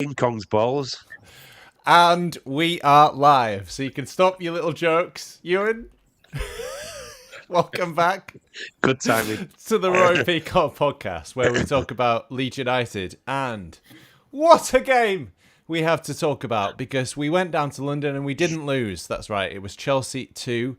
King Kong's balls. And we are live, so you can stop your little jokes. Ewan, welcome back. Good timing. To the Roaring Peacock podcast, where we talk about Leeds United. And what a game we have to talk about, because we went down to London and we didn't lose. That's right, it was Chelsea 2,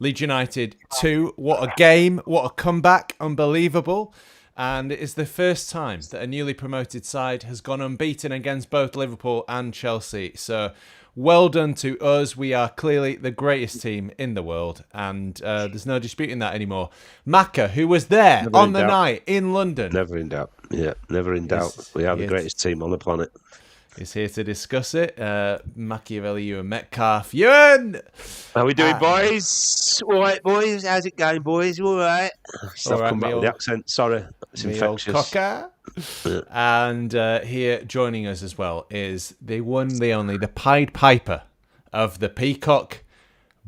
Leeds United 2. What a game, what a comeback, unbelievable. And it is the first time that a newly promoted side has gone unbeaten against both Liverpool and Chelsea. So well done to us. We are clearly the greatest team in the world, and there's no disputing that anymore. Maka, who was there Never on in the doubt. night in London. Never in doubt. Yeah, never in doubt. We are the greatest team on the planet. He's here to discuss it. Machiavelli, Ewan Metcalf. Ewan! How we doing, boys? All right, boys. How's it going, boys? You all right? Still All right, come back with the accent. Sorry, it's infectious. Cocker. And here joining us as well is the one, the only, the Pied Piper of the Peacock,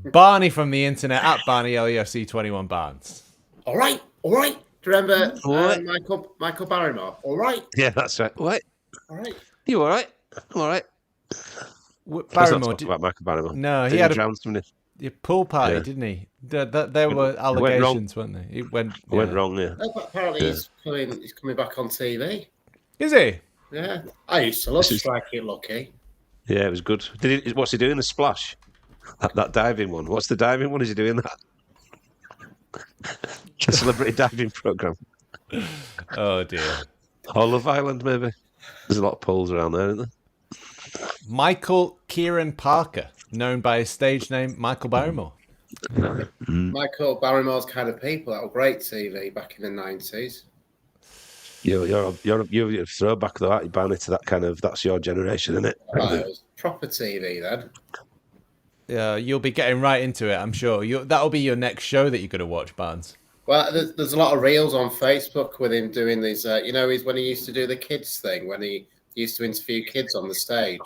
Barney from the internet, at Barney LUFC 21 Barnes. All right. Do you remember Michael Barrymore? All right. Yeah, that's right. What? All right. You all right? I'm all right. Barrymore. About Michael Barrymore. No, he had a pool party, didn't he? There were allegations, weren't there? It went wrong, yeah. No, but apparently he's coming back on TV. Is he? Yeah. I used to love Strike It Lucky. Yeah, it was good. What's he doing? The splash? That diving one. What's the diving one? Is he doing that? The celebrity diving programme. Oh, dear. Or Love Island, maybe. There's a lot of pools around there, isn't there? Michael Kieran Parker, known by his stage name Michael Barrymore. Michael Barrymore's Kind of People. That was great TV back in the 90s. You're a throwback though, aren't you, Barney, to that kind of, that's your generation, isn't it? Oh, it was proper TV then. Yeah, you'll be getting right into it, I'm sure. That'll be your next show that you're going to watch, Barnes. Well, there's a lot of reels on Facebook with him doing these. He's when he used to do the kids thing, when he used to interview kids on the stage.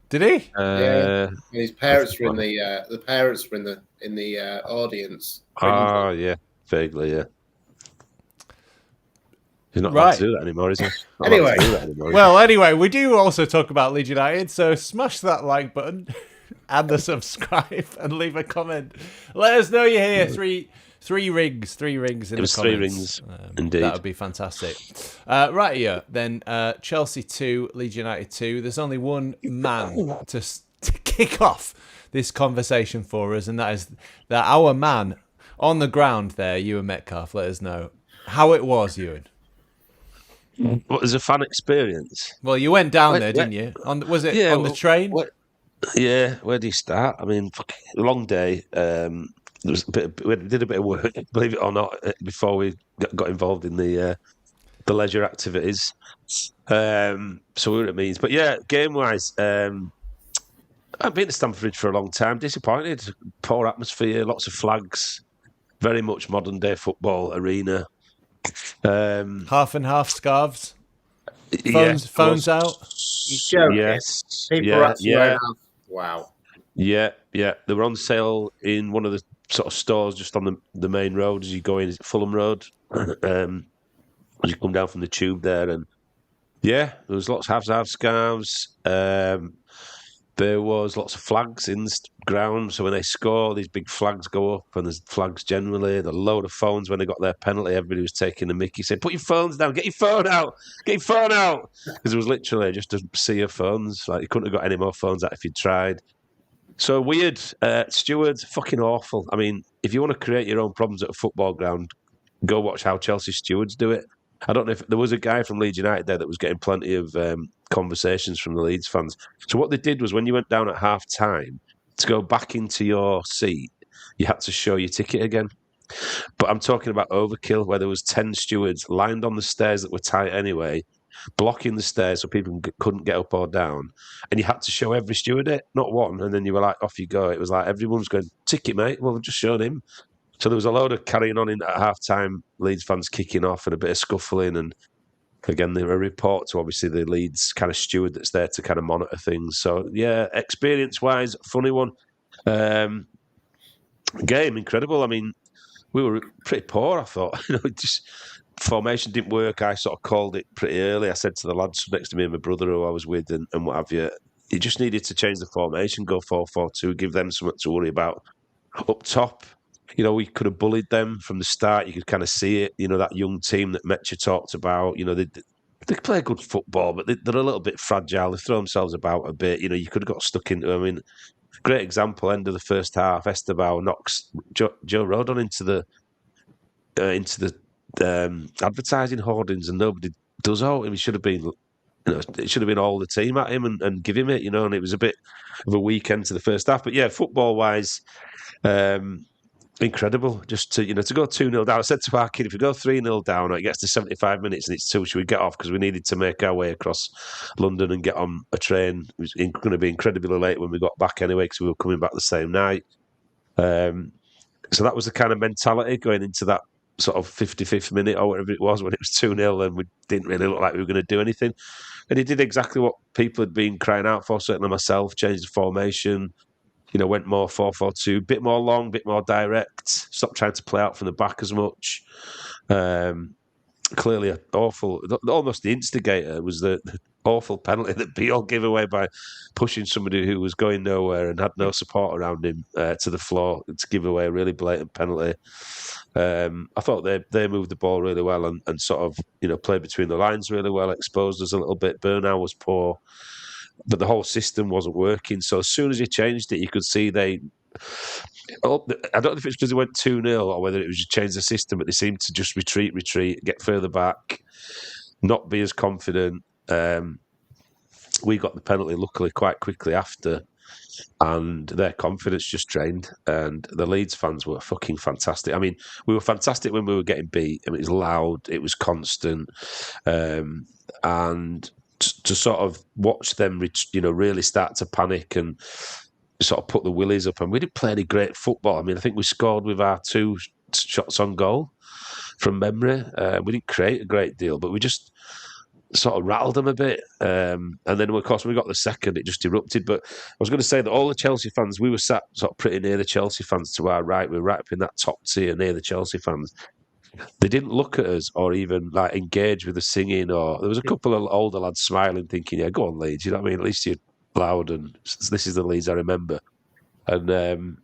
Did he? Yeah. And his parents were in the parents were in the audience. Oh, yeah, vaguely, yeah. He's not allowed to do that anymore, is he? Anyway, we do also talk about Leeds United, so smash that like button and the subscribe and leave a comment. Let us know you're here. Three rings in the comments. It was 3 rings, indeed. That would be fantastic. Right here, then, Chelsea 2, Leeds United 2. There's only one man to kick off this conversation for us, and that is our man on the ground there, Ewan Metcalf. Let us know how it was, Ewan. What was a fun experience? Well, you went down there, didn't you? Was it on the train? Where do you start? I mean, long day. There was we did a bit of work, believe it or not, before we got involved in the leisure activities. So we were at meetings. But yeah, game-wise, I've been to Stamford Bridge for a long time. Disappointed. Poor atmosphere, lots of flags. Very much modern-day football arena. Half and half scarves. Phones out. You joking? Yes. People actually wow. Yeah. They were on sale in one of the sort of stores just on the main road as you go in. Is it Fulham Road? As you come down from the tube there, and yeah, there was lots of half scarves. There was lots of flags in the ground, so when they score, these big flags go up, and there's flags generally. There's a load of phones when they got their penalty. Everybody was taking the mickey, saying, "Put your phones down, get your phone out, because it was literally just a sea of phones. Like, you couldn't have got any more phones out if you'd tried. So weird. Stewards, fucking awful. I mean, if you want to create your own problems at a football ground, go watch how Chelsea stewards do it. I don't know if there was a guy from Leeds United there that was getting plenty of conversations from the Leeds fans. So what they did was, when you went down at half time, to go back into your seat, you had to show your ticket again. But I'm talking about overkill, where there was 10 stewards lined on the stairs that were tight anyway, blocking the stairs so people couldn't get up or down. And you had to show every steward it, not one. And then you were like, off you go. It was like everyone was going, ticket, mate. Well, we've just shown him. So there was a load of carrying on at half-time, Leeds fans kicking off and a bit of scuffling. And again, there were a report to obviously the Leeds kind of steward that's there to kind of monitor things. So yeah, experience-wise, funny one. Game, incredible. I mean, we were pretty poor, I thought. Just formation didn't work, I sort of called it pretty early. I said to the lads next to me and my brother who I was with and what have you, you just needed to change the formation, go 4-4-2, give them something to worry about. Up top, we could have bullied them from the start. You could kind of see it, that young team that Metcha talked about. They play good football, but they're a little bit fragile. They throw themselves about a bit. You could have got stuck into. I mean, great example. End of the first half, Esteban knocks Joe Rodon into the advertising hoardings, and nobody does out him. He should have been. It should have been all the team at him and give him it. And it was a bit of a weekend to the first half. But yeah, football wise. Incredible, just to go 2-0 down. I said to our kid, if we go 3-0 down, or it gets to 75 minutes and it's 2, should we get off? Because we needed to make our way across London and get on a train. It was going to be incredibly late when we got back anyway, because we were coming back the same night. So that was the kind of mentality going into that sort of 55th minute or whatever it was, when it was 2-0 and we didn't really look like we were going to do anything. And he did exactly what people had been crying out for, certainly myself, changed the formation. Went more 4-4-2, bit more long, bit more direct. Stopped trying to play out from the back as much. Clearly, almost the instigator was the awful penalty that Beale gave away by pushing somebody who was going nowhere and had no support around him to the floor to give away a really blatant penalty. I thought they moved the ball really well and sort of played between the lines really well, exposed us a little bit. Bernal was poor. But the whole system wasn't working. So as soon as he changed it, you could see I don't know if it's because they went 2-0 or whether it was just change the system, but they seemed to just retreat, get further back, not be as confident. We got the penalty, luckily, quite quickly after, and their confidence just drained. And the Leeds fans were fucking fantastic. I mean, we were fantastic when we were getting beat. I mean, it was loud, it was constant, and to sort of watch them, really start to panic and sort of put the willies up. And we didn't play any great football. I mean, I think we scored with our 2 shots on goal from memory. We didn't create a great deal, but we just sort of rattled them a bit. And then, of course, when we got the second, it just erupted. But I was going to say that all the Chelsea fans, we were sat sort of pretty near the Chelsea fans to our right. We were right up in that top tier near the Chelsea fans. They didn't look at us or even engage with the singing. Or there was a couple of older lads smiling, thinking, "Yeah, go on, Leeds." You know what I mean? At least you're loud, and this is the Leeds I remember. And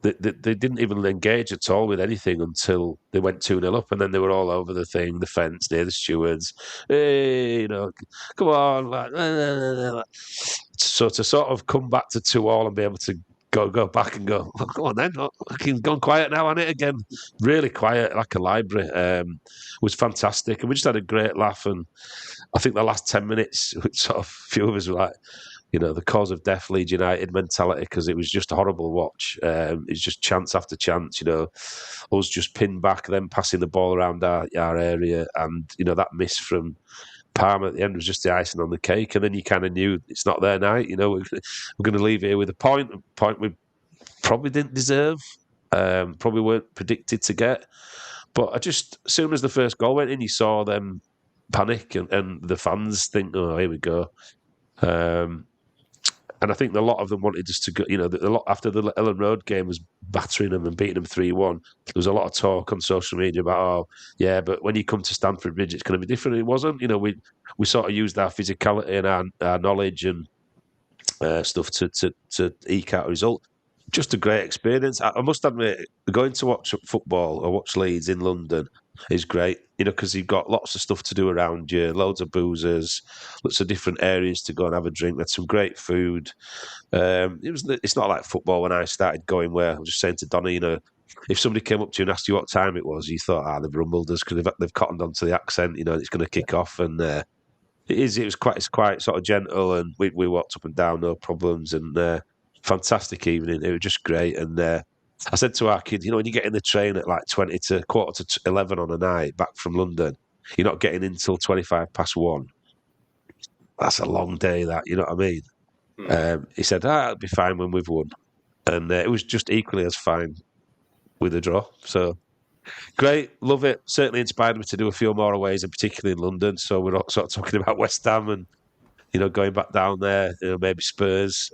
they didn't even engage at all with anything until they went 2-0 up, and then they were all over the fence near the stewards. Hey, come on, so to sort of come back to 2-2 and be able to go back and go, oh, go on then, gone quiet now on it again. Really quiet, like a library. Was fantastic, and we just had a great laugh. And I think the last 10 minutes, sort of few of us were like, the cause of death, Leeds United mentality, because it was just a horrible watch. It's just chance after chance, us just pinned back, them passing the ball around our area, and that miss from Palmer at the end was just the icing on the cake. And then you kind of knew it's not their night. We're going to leave here with a point we probably didn't deserve, probably weren't predicted to get. But as soon as the first goal went in, you saw them panic and the fans think, oh, here we go. And I think a lot of them wanted us to go, a lot after the Ellen Road game was battering them and beating them 3-1. There was a lot of talk on social media about, oh, yeah, but when you come to Stamford Bridge, it's going to be different. It wasn't. We sort of used our physicality and our knowledge and stuff to eke out a result. Just a great experience. I must admit, going to watch football or watch Leeds in London is great, because you've got lots of stuff to do around you, loads of boozers, lots of different areas to go and have a drink. There's some great food. It's not like football when I started going, where I was just saying to Donna, if somebody came up to you and asked you what time it was, you thought, they've rumbled us because they've cottoned onto the accent, it's going to kick off. And it's quite sort of gentle, and we walked up and down, no problems, and fantastic evening. It was just great. And I said to our kids, when you get in the train at like 20 to 11 on a night back from London, you're not getting in till 1:25. That's a long day, that, you know what I mean? He said, it'll be fine when we've won. And it was just equally as fine with a draw. So great, love it. Certainly inspired me to do a few more aways, and particularly in London. So we're sort of talking about West Ham and, going back down there, maybe Spurs.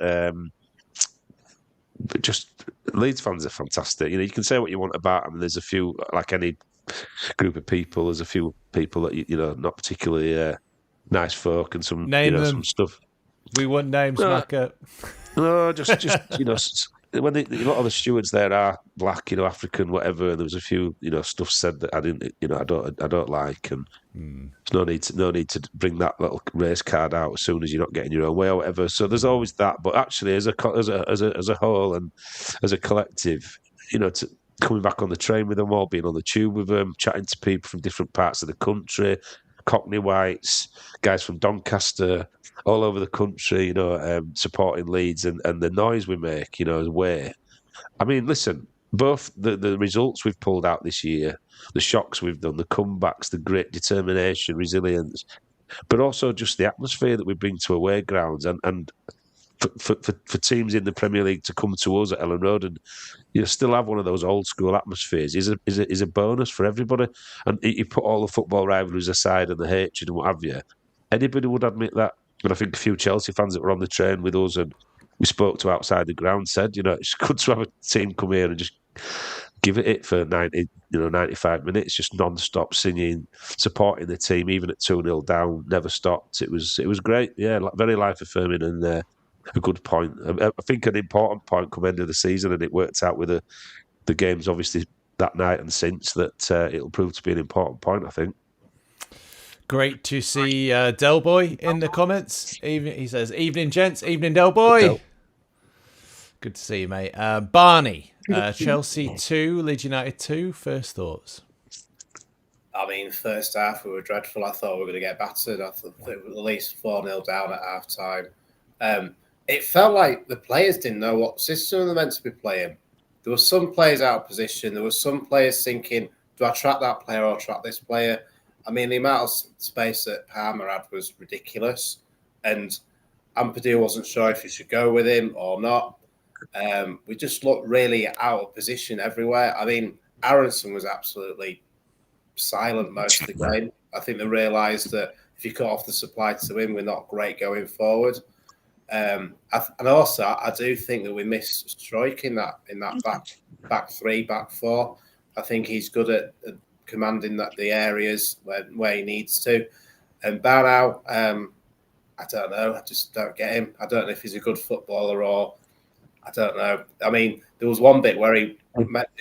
But just Leeds fans are fantastic. You can say what you want about them. There's a few, like any group of people. There's a few people that not particularly nice folk, and some Name them. some stuff. We want names, Macca. No, just when a lot of the stewards there are black, African, whatever. And there was a few stuff said that I didn't, I don't like, and there's no need to bring that little race card out as soon as you're not getting your own way or whatever. So there's always that. But actually, as a whole and as a collective, coming back on the train with them all, being on the tube with them, chatting to people from different parts of the country, Cockney whites, guys from Doncaster, all over the country, supporting Leeds, and the noise we make, away. I mean, listen, both the results we've pulled out this year, the shocks we've done, the comebacks, the great determination, resilience, but also just the atmosphere that we bring to away grounds, and for teams in the Premier League to come to us at Ellen Road and still have one of those old school atmospheres is a bonus for everybody. And you put all the football rivalries aside and the hatred and what have you, anybody would admit that. And I think a few Chelsea fans that were on the train with us and we spoke to outside the ground said, it's good to have a team come here and just give it for 95 minutes, just non-stop singing, supporting the team, even at 2-0 down, never stopped. It was great, yeah, very life-affirming and a good point. I think an important point come end of the season, and it worked out with the games, obviously, that night and since, that it'll prove to be an important point, I think. Great to see Del Boy in the comments. He says, "Evening, gents. Evening, Del Boy. Good to see you, mate." Barney, Chelsea 2, Leeds United 2. First thoughts? I mean, first half we were dreadful. I thought we were going to get battered. I thought it was at least 4-0 down at half time. It felt like the players didn't know what system they're meant to be playing. There were some players out of position. There were some players thinking, do I trap that player or trap this player? I mean, the amount of space that Palmer had was ridiculous. And Ampadu wasn't sure if he should go with him or not. We just looked really out of position everywhere. I mean, Aronson was absolutely silent most of the game. I think they realised that if you cut off the supply to him, we're not great going forward. And also, I do think that we missed Struijk in that back three, back four. I think he's good at commanding the areas where he needs to. And Barney, I don't know. I just don't get him. I don't know if he's a good footballer or I don't know. I mean, there was one bit where he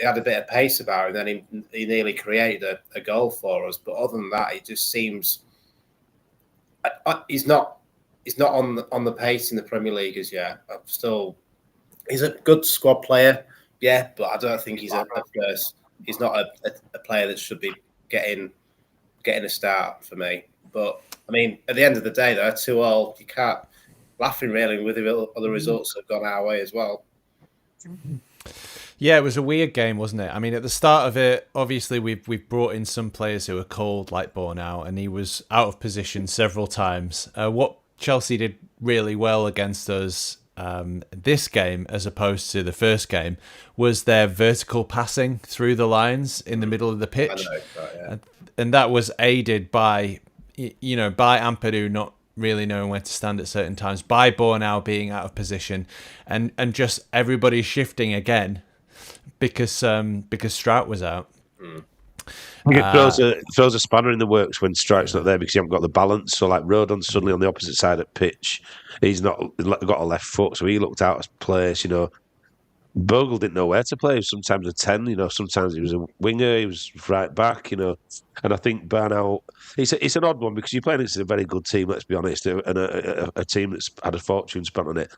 had a bit of pace about him, and then he nearly created a goal for us. But other than that, he just seems he's not on the pace in the Premier League as yet. He's a good squad player, yeah, but I don't think he's he's not a player that should be getting a start for me. But I mean, at the end of the day, they're 2-2. You can't laughing really with the other results that have gone our way as well. Yeah, it was a weird game, wasn't it? I mean, at the start of it, obviously we've brought in some players who are cold, like Bornau, and he was out of position several times. What Chelsea did really well against us this game, as opposed to the first game, was their vertical passing through the lines in the middle of the pitch. I know, yeah. And that was aided by Ampadu not really knowing where to stand at certain times, by Bornau being out of position, and just everybody shifting again because Strout was out. It throws a spanner in the works when Strike's not there because you haven't got the balance. So like Rodon's suddenly on the opposite side of pitch. He's not got a left foot, so he looked out of place, Bogle didn't know where to play. He was sometimes a 10, sometimes he was a winger, he was right back, And I think Barnau, it's an odd one because you're playing against a very good team, let's be honest, and a team that's had a fortune spent on it.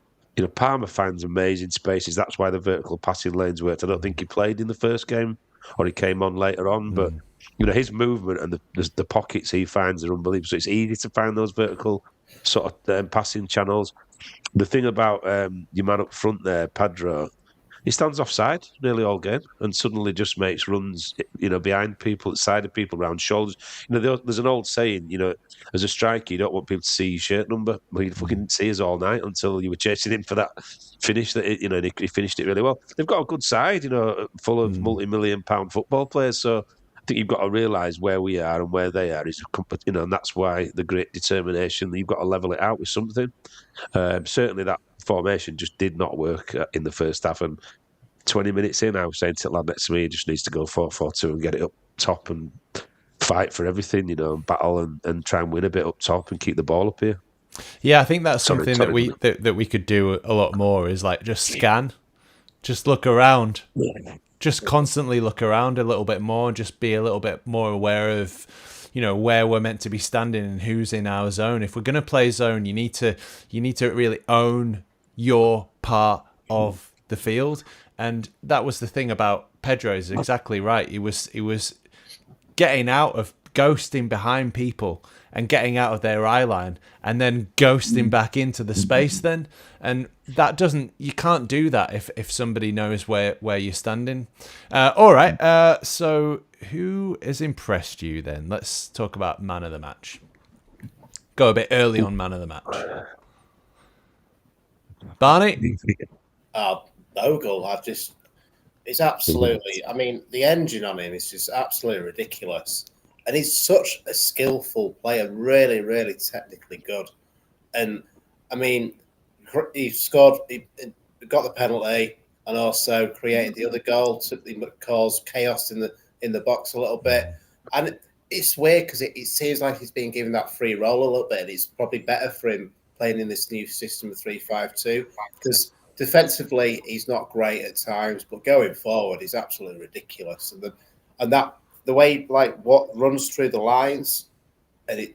Palmer finds amazing spaces. That's why the vertical passing lanes worked. I don't think he played in the first game, or he came on later on, but his movement and the pockets he finds are unbelievable. So it's easy to find those vertical sort of passing channels. The thing about your man up front there, Pedro, he stands offside nearly all game and suddenly just makes runs, behind people, side of people, around shoulders. There's an old saying, as a striker, you don't want people to see your shirt number. Well, he fucking see us all night until you were chasing him for that finish. That he finished it really well. They've got a good side, full of multi-million-pound football players. So I think you've got to realise where we are and where they are is, and that's why the great determination. You've got to level it out with something. Certainly, that formation just did not work in the first half. And 20 minutes in, I was saying to the lad next to me, he just needs to go 4-4-2 and get it up top and fight for everything, and battle and try and win a bit up top and keep the ball up here. Yeah, I think that's Sorry, something sorry, that we could do a lot more, is like just scan, just look around, just constantly look around a little bit more, just be a little bit more aware of, where we're meant to be standing and who's in our zone. If we're going to play zone, you need to really own your part of the field. And that was the thing about Pedro, is exactly right. He was getting out of ghosting behind people and getting out of their eye line and then ghosting back into the space then. And you can't do that if somebody knows where you're standing. All right. So who has impressed you then? Let's talk about man of the match. Go a bit early on man of the match. Barney? Bogle, it's absolutely, I mean, the engine on him is just absolutely ridiculous. And he's such a skillful player, really, really technically good. And, I mean, he scored, he got the penalty and also created the other goal to cause chaos in the box a little bit. And it's weird because it seems like he's being given that free roll a little bit. And it's probably better for him playing in this new system of 3-5-2 because defensively he's not great at times, but going forward he's absolutely ridiculous. And the way what runs through the lines, and I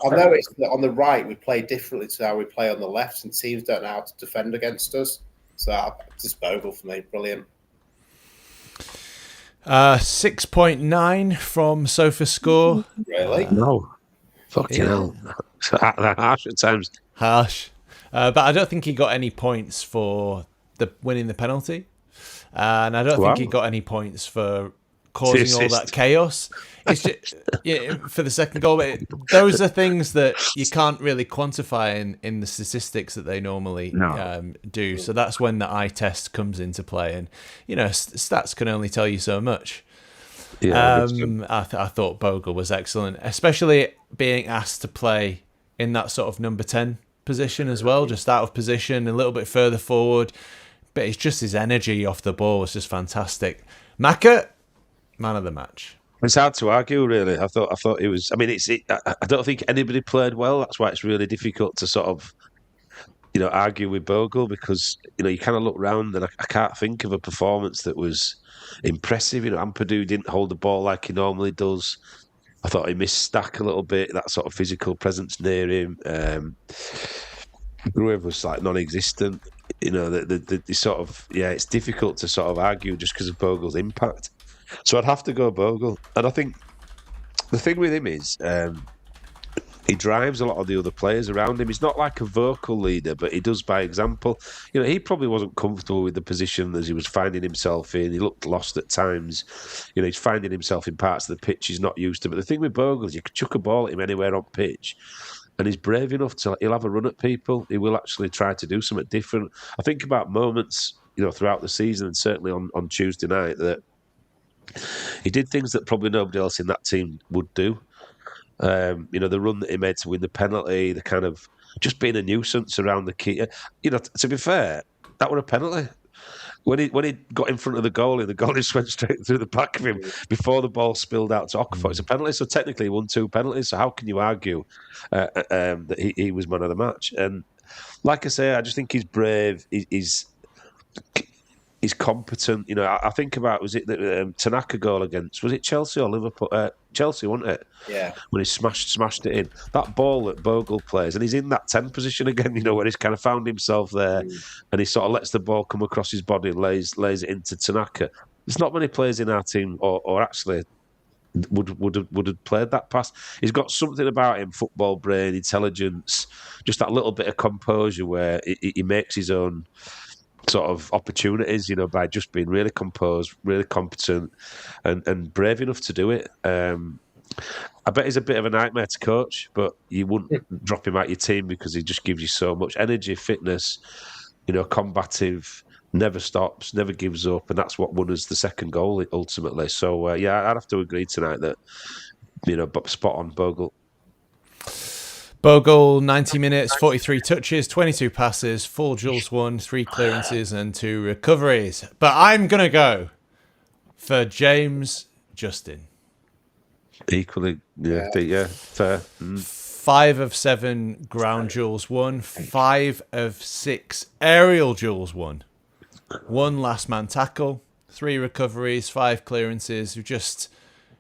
noticed that on the right we play differently to how we play on the left, and teams don't know how to defend against us. So just Bogle for me, brilliant. 6.9 from SofaScore. Really? No, fucking hell, that harsh at times. Harsh. But I don't think he got any points for winning the penalty. And I don't think he got any points for causing all that chaos. It's just, for the second goal. Those are things that you can't really quantify in the statistics that they normally do. So that's when the eye test comes into play. And, stats can only tell you so much. Yeah, I thought Bogle was excellent, especially being asked to play in that sort of number 10 position as well, just out of position, a little bit further forward. But it's just his energy off the ball was just fantastic. Maka, man of the match. It's hard to argue, really. I thought it was. I mean, I don't think anybody played well. That's why it's really difficult to sort of, argue with Bogle, because you kind of look round and I can't think of a performance that was impressive. Ampadu didn't hold the ball like he normally does. I thought he missed Stack a little bit. That sort of physical presence near him. Gruev was like non-existent. The sort of it's difficult to sort of argue just because of Bogle's impact. So I'd have to go Bogle. And I think the thing with him is he drives a lot of the other players around him. He's not like a vocal leader, but he does by example. He probably wasn't comfortable with the position as he was finding himself in. He looked lost at times. He's finding himself in parts of the pitch he's not used to. But the thing with Bogle is you could chuck a ball at him anywhere on pitch, and he's brave enough he'll have a run at people. He will actually try to do something different. I think about moments, throughout the season, and certainly on Tuesday night, that he did things that probably nobody else in that team would do. The run that he made to win the penalty, the kind of just being a nuisance around the key. To be fair, that was a penalty. When he got in front of the goalie just went straight through the back of him before the ball spilled out to Okafor. It's a penalty, so technically he won 2 penalties. So how can you argue that he was man of the match? And like I say, I just think he's brave. He's competent. I think about, was it the Tanaka goal against, was it Chelsea or Liverpool? Chelsea, wasn't it? Yeah. When he smashed it in. That ball that Bogle plays, and he's in that 10 position again, where he's kind of found himself there, and he sort of lets the ball come across his body and lays it into Tanaka. There's not many players in our team, or actually would have played that pass. He's got something about him, football brain, intelligence, just that little bit of composure where he makes his own sort of opportunities, by just being really composed, really competent, and brave enough to do it. I bet he's a bit of a nightmare to coach, but you wouldn't drop him out your team because he just gives you so much energy, fitness, combative, never stops, never gives up, and that's what won us the second goal ultimately. So I'd have to agree tonight that spot on Bogle. Bogle, 90 minutes, 43 touches, 22 passes, 4 duels won, 3 clearances and 2 recoveries. But I'm going to go for James Justin. Equally, yeah, fair. 5 of 7 ground duels won. 5 of 6 aerial duels won. 1 last man tackle. 3 recoveries. 5 clearances.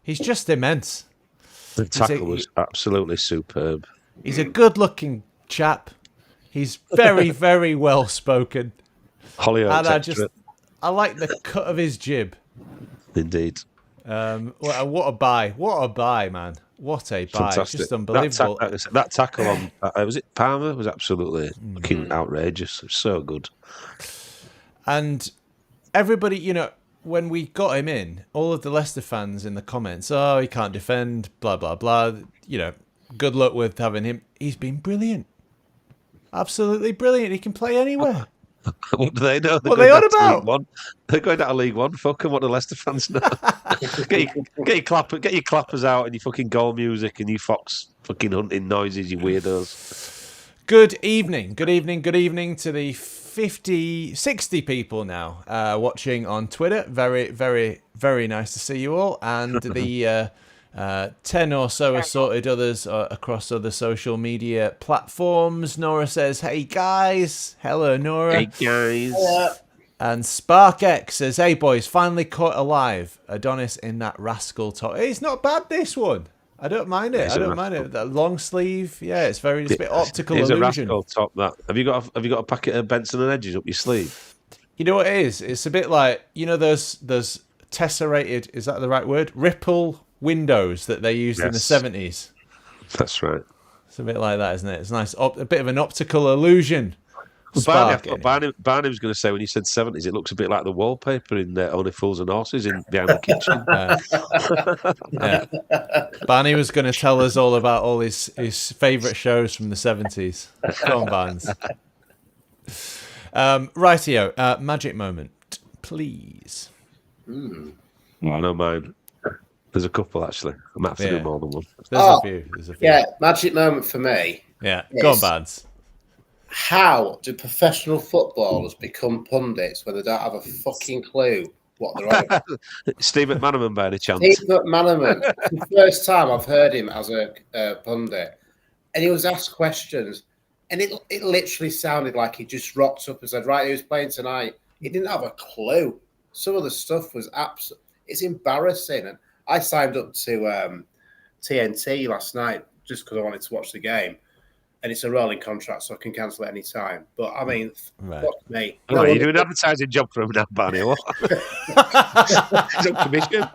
He's just immense. The tackle was absolutely superb. He's a good-looking chap. He's very, very well spoken. Hollyoaks, I like the cut of his jib. Indeed. What a buy! What a buy, man! What a buy! Fantastic. Just unbelievable. That tackle on was it Palmer was absolutely fucking outrageous. It was so good. And everybody, when we got him in, all of the Leicester fans in the comments, oh, he can't defend, blah blah blah. Good luck with having him. He's been brilliant, absolutely brilliant. He can play anywhere. What do they know? What are they on about? They're going down to League One. Fuck them. What do Leicester fans know? get your clappers out and your fucking goal music and your fox fucking hunting noises, you weirdos. Good evening to the 60 people now watching on Twitter. Very, very, very nice to see you all. And the 10 or so assorted others across other social media platforms. Nora says, hey guys. Hello, Nora. Hey guys. Yeah. And SparkX says, hey boys, finally caught alive. Adonis in that rascal top. It's not bad, this one. I don't mind it. That long sleeve, it's a bit optical illusion. It's a rascal top. That have you got a packet of Benson and Hedges up your sleeve? You know what it is? It's a bit like those tesserated. Is that the right word? Ripple windows that they used in the 70s. That's right. It's a bit like that, isn't it? It's nice, a bit of an optical illusion. Barney was going to say when you said 70s, it looks a bit like the wallpaper in Only Fools and Horses behind the kitchen. Barney was going to tell us all about all his favourite shows from the 70s. Go on, Barnes. Rightio, magic moment, please. I know mine. There's a couple, actually. I might have to do more than one. There's a few. Yeah, magic moment for me. Yeah, go on, Barnes. How do professional footballers become pundits when they don't have a fucking clue what they're on about? Steve McManaman, by any chance? Steve McManaman. It's the first time I've heard him as a pundit. And he was asked questions. And it literally sounded like he just rocked up and said, right, who's playing tonight? He didn't have a clue. Some of the stuff was it's embarrassing. And I signed up to TNT last night just because I wanted to watch the game. And it's a rolling contract, so I can cancel at any time. But, I mean, fuck me. You're doing an advertising job for him now, Barney. What? He's on commission.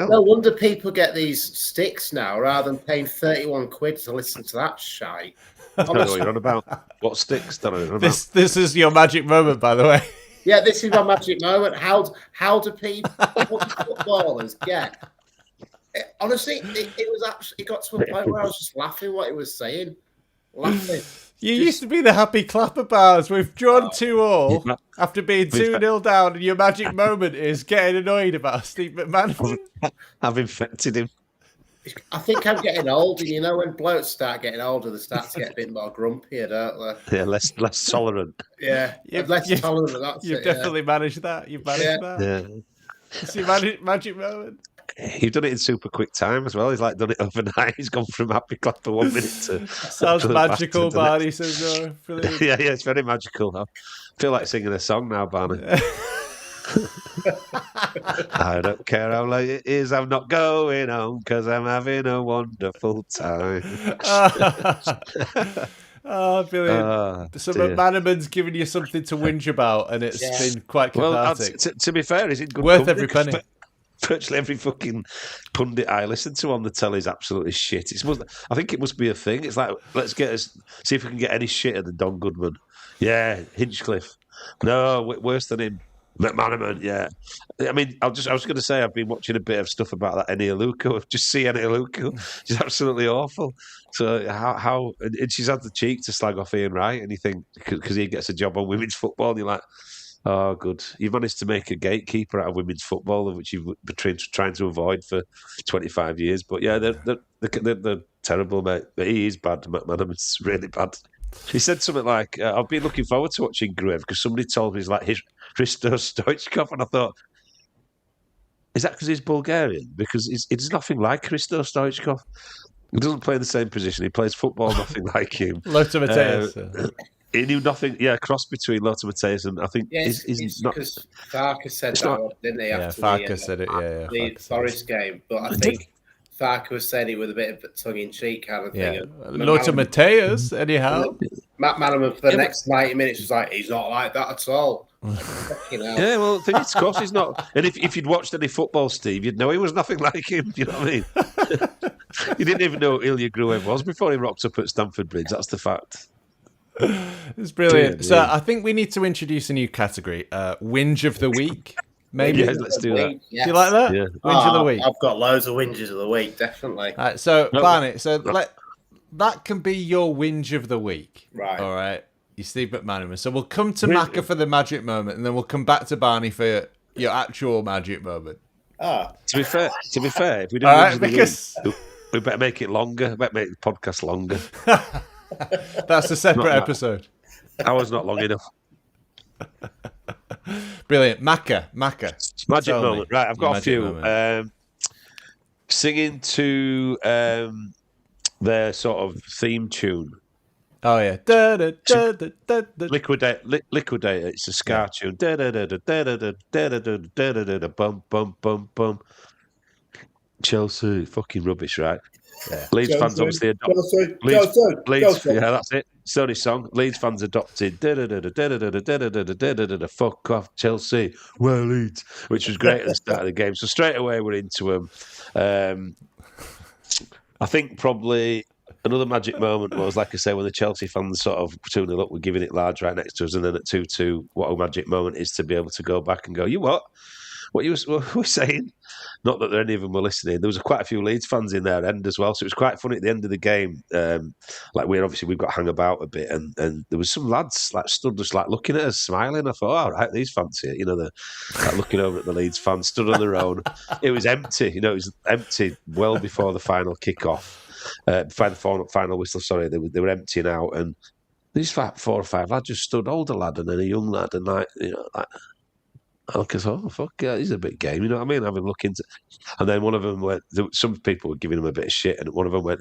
No wonder people get these sticks now rather than paying 31 quid to listen to that shite. I don't know what you're on about. What sticks? Don't know what you're on about. This is your magic moment, by the way. Yeah, this is my magic moment. How do footballers get? Honestly, it was actually got to a point where I was just laughing what he was saying. Laughing. You used to be the happy clapper, Bars. We've drawn 2-2 after being 2-0 down, and your magic moment is getting annoyed about Steve McManaman. I've infected him. I think I'm getting old, and when blokes start getting older, they start to get a bit more grumpier, don't they? Yeah, less tolerant. Yeah, less tolerant. That's you've definitely managed that. You've managed that. Yeah. It's your magic moment. You've done it in super quick time as well. He's done it overnight. He's gone from happy clap for 1 minute to... Sounds magical, Barney says no. Brilliant. Yeah, it's very magical. I feel like singing a song now, Barney. I don't care how late it is. I'm not going home because I'm having a wonderful time. Oh, brilliant. So McManaman's giving you something to whinge about, and it's been quite cathartic. Well, to be fair, is it good? Worth every penny. Virtually every fucking pundit I listen to on the telly is absolutely shit. I think it must be a thing. It's like, see if we can get any shitter than Don Goodman. Yeah, Hinchcliffe. No, worse than him. McManaman, yeah. I mean, I was going to say I've been watching a bit of stuff about that Eni Aluko. Just see Eni Aluko. She's absolutely awful. So how and she's had the cheek to slag off Ian Wright, and you think because he gets a job on women's football, and you're like, oh, good. You've managed to make a gatekeeper out of women's football, which you've been trying to avoid for 25 years. But yeah, they're terrible, mate. He is bad, McManaman's really bad. He said something like, I've been looking forward to watching Gruev because somebody told me he's like Hristo Stoichkov, and I thought, Is that because he's Bulgarian? Because it's nothing like Hristo Stoichkov. He doesn't play in the same position. He plays football nothing like him. Lothar Matthäus. He knew nothing. Yeah, cross between Lothar Matthäus and I think it's not because Farke said that, didn't he? Yeah, After Farke said it. Yeah, the Forest game. But I think Farke was saying it with a bit of tongue in cheek kind of thing. Yeah, Lothar Matthäus. Anyhow, Matt Manaman for the next 90 minutes was like, he's not like that at all. Yeah, well, of course he's not. And if you'd watched any football, Steve, you'd know he was nothing like him. You know what I mean? You didn't even know who Ilya Gruev was before he rocked up at Stamford Bridge. That's the fact. It's brilliant. So I think we need to introduce a new category, Whinge of the Week. Maybe. Yeah, let's do that. Yes. Do you like that? Yeah. Whinge of the Week. I've got loads of whinges of the week, definitely. All right, so Barney, that can be your Whinge of the Week. Right. All right. You Steve McManaman. So we'll come to Macca for the magic moment, and then we'll come back to Barney for your actual magic moment. Ah. To be fair, if we do we better make it longer. We better make the podcast longer. That's a separate episode. I was not long enough. Brilliant. Macca. Magic moment. Right, I've got a few. Singing to their sort of theme tune. Oh yeah. Liquidator. It's a ska tune. Bum bum bum bum. Chelsea, fucking rubbish, right? Yeah. Leeds fans obviously adopted. Leeds, yeah, that's it. Sony song. Leeds fans adopted. Fuck off, Chelsea. Well, Leeds, which was great at the start of the game. So straight away we're into them. I think probably another magic moment was, like I say, when the Chelsea fans sort of 2-0 up, we're giving it large right next to us, and then at 2-2, what a magic moment is to be able to go back and go, you what? What you were saying? Not that any of them were listening. There was quite a few Leeds fans in their end as well, so it was quite funny at the end of the game. Like we've got hung about a bit, and there was some lads like stood just like looking at us, smiling. I thought, all right, these fans here, they're like looking over at the Leeds fans, stood on their own. It was empty, it was empty well before the final kickoff. Final whistle. Sorry, they were emptying out, and these 4 or 5 lads just stood, older lad and then a young lad, and like. I look at, oh, fuck, yeah, he's a big game, you know what I mean? Having a look into. And then one of them went, some people were giving him a bit of shit, and one of them went,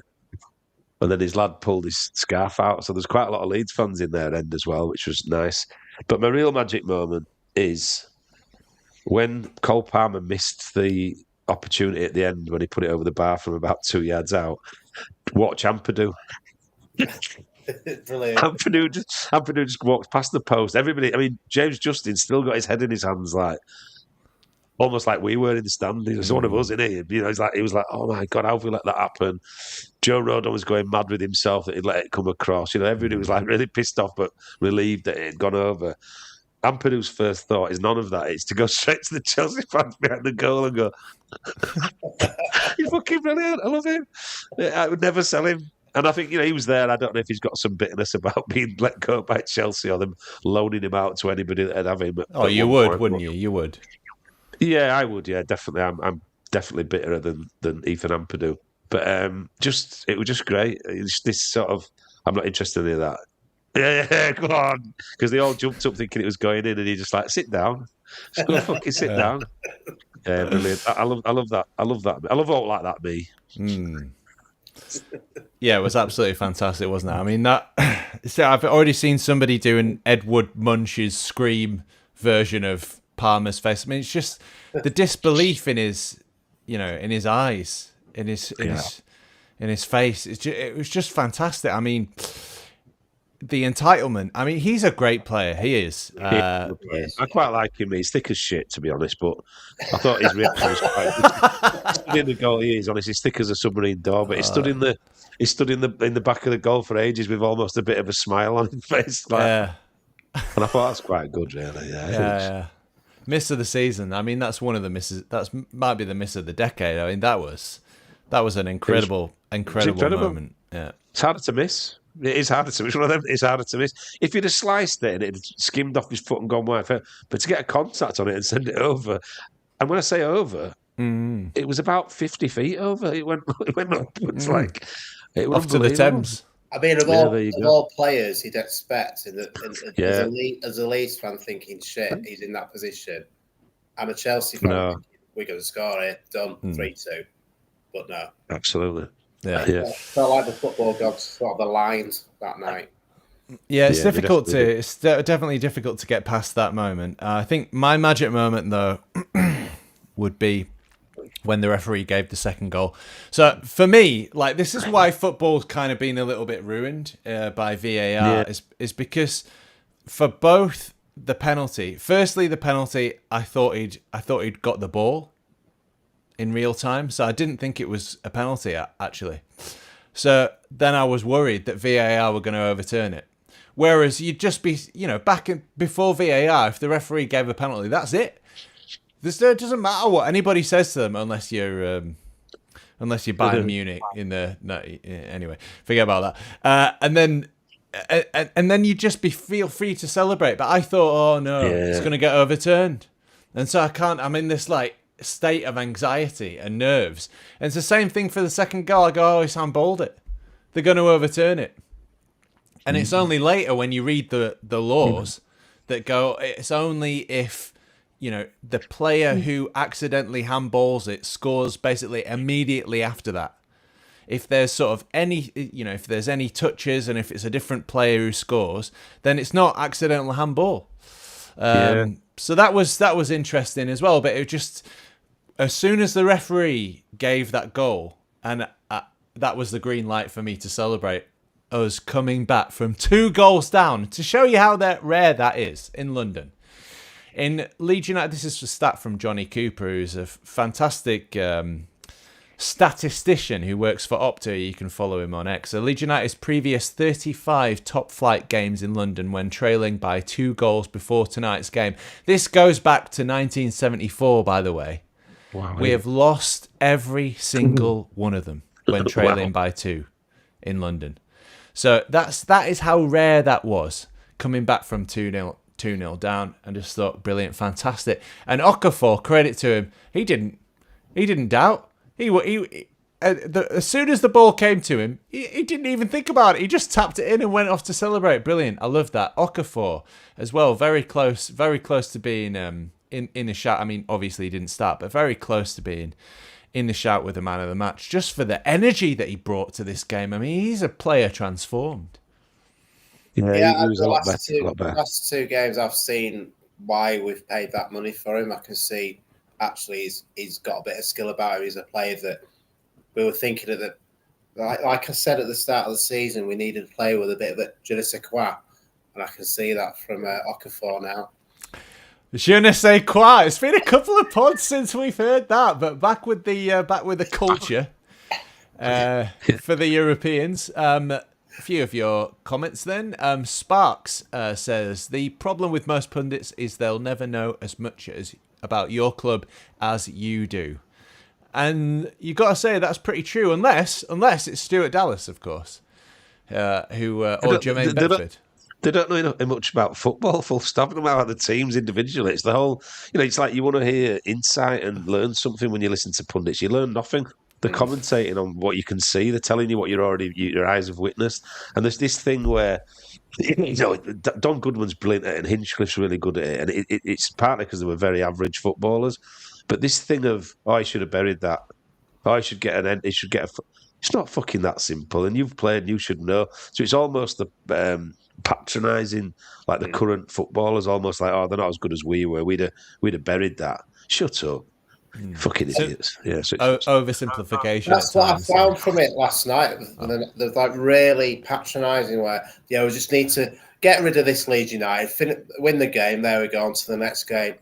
and then his lad pulled his scarf out. So there's quite a lot of Leeds fans in their end as well, which was nice. But my real magic moment is when Cole Palmer missed the opportunity at the end when he put it over the bar from about 2 yards out. Watch Ampadu. Brilliant. Ampadu just walked past the post. Everybody, I mean, James Justin still got his head in his hands, like almost like we were in the stand. He was one of us, isn't he? He was like, oh my God, how have we let that happen? Joe Rodon was going mad with himself that he'd let it come across. Everybody was like really pissed off, but relieved that it had gone over. Ampadu's first thought is none of that. It's to go straight to the Chelsea fans behind the goal and go, he's fucking brilliant. I love him. I would never sell him. And I think, he was there. I don't know if he's got some bitterness about being let go by Chelsea or them loaning him out to anybody that'd have him. Oh, you would, wouldn't you? You would. Yeah, I would. Yeah, definitely. I'm definitely bitterer than Ethan Ampadu. But it was just great. It's this sort of, I'm not interested in any of that. Yeah, go on. Because they all jumped up thinking it was going in, and he just like, sit down. Just go fucking sit down. Yeah, brilliant. I love that. I love that. I love all like that, me. Yeah, it was absolutely fantastic, wasn't it? I mean, I've already seen somebody doing Edward Munch's Scream version of Palmer's face. I mean, it's just the disbelief in his, in his eyes, in his face. It was just fantastic. I mean, the entitlement. I mean, he's a great player. He is. I quite like him. He's thick as shit, to be honest. But I thought his reaction was quite. Stood in the goal. He is honest. He's thick as a submarine door. But he stood in the back of the goal for ages with almost a bit of a smile on his face. And I thought that's quite good, really. Yeah. Miss of the season. I mean, that's one of the misses. That might be the miss of the decade. I mean, that was an incredible moment. Yeah, it's harder to miss. It is harder to miss. One of them is harder to miss. If you'd have sliced it and it had skimmed off his foot and gone wide, but to get a contact on it and send it over, and when I say over, it was about 50 feet over. It went upwards like it was off to the Thames. I mean, of all players, you'd expect as a Leeds fan thinking, shit, he's in that position. I'm a Chelsea fan. we're going to score it, done, 3-2. But no. Absolutely. Yeah. Felt like the football gods sort of aligned that night. Yeah, it's difficult definitely to. It's definitely difficult to get past that moment. I think my magic moment though would be when the referee gave the second goal. So for me, like this is why football's kind of been a little bit ruined by VAR. Is because for both the penalty. Firstly, the penalty. I thought he'd got the ball in real time, so I didn't think it was a penalty actually. So then I was worried that VAR were going to overturn it. Whereas you'd just be, before VAR, if the referee gave a penalty, that's it. It doesn't matter what anybody says to them unless you're Bayern Munich anyway, forget about that. And then you'd just feel free to celebrate. But I thought, oh no, it's going to get overturned, and so I'm in this like state of anxiety and nerves. And it's the same thing for the second goal. I go, oh, he's handballed it. They're going to overturn it. And it's only later when you read the laws that go, it's only if, the player who accidentally handballs it scores basically immediately after that. If there's sort of any, if there's any touches and if it's a different player who scores, then it's not accidental handball. So that was interesting as well. But it just, as soon as the referee gave that goal, and that was the green light for me to celebrate us coming back from 2 goals down, to show you how rare that is in London. In Leeds United, this is a stat from Johnny Cooper, who's a fantastic statistician who works for Opta. You can follow him on X. So Leeds United's previous 35 top-flight games in London when trailing by 2 goals before tonight's game. This goes back to 1974, by the way. Wow, we have lost every single one of them when trailing by 2 in London. So that is how rare that was, coming back from 2-0 down, and just thought, brilliant, fantastic. And Okafor, credit to him, he didn't doubt. As soon as the ball came to him, he didn't even think about it. He just tapped it in and went off to celebrate. Brilliant. I love that. Okafor as well, very close to being in the shout. I mean, obviously he didn't start, but very close to being in the shout with the man of the match, just for the energy that he brought to this game. I mean, he's a player transformed. Yeah, he was a lot better. The last 2 games I've seen why we've paid that money for him. I can see actually he's got a bit of skill about him. He's a player that we were thinking of that. Like I said at the start of the season, we needed a player with a bit of a je ne sais quoi, and I can see that from Okafor now. Je ne sais quoi. It's been a couple of pods since we've heard that, but back with the culture for the Europeans. A few of your comments then. Sparks says, the problem with most pundits is they'll never know as much about your club as you do. And you got to say that's pretty true, unless it's Stuart Dallas, of course, or Jermaine Bedford. They don't know much about football, full stop. They don't know about the teams individually. It's the whole, it's like you want to hear insight and learn something when you listen to pundits. You learn nothing. They're commentating on what you can see. They're telling you what your eyes have witnessed. And there's this thing where, Don Goodman's brilliant at it and Hinchcliffe's really good at it. And it's partly because they were very average footballers. But this thing of, I should have buried that. I should get an end. It should get it's not fucking that simple. And you've played and you should know. So it's almost the patronising, like the current footballers, almost like, oh, they're not as good as we were. We'd have buried that. Shut up. Fucking idiots. Yeah, oversimplification. That's what I found from it last night. They're like really patronising where, we just need to get rid of this Leeds United, win the game, there we go, on to the next game.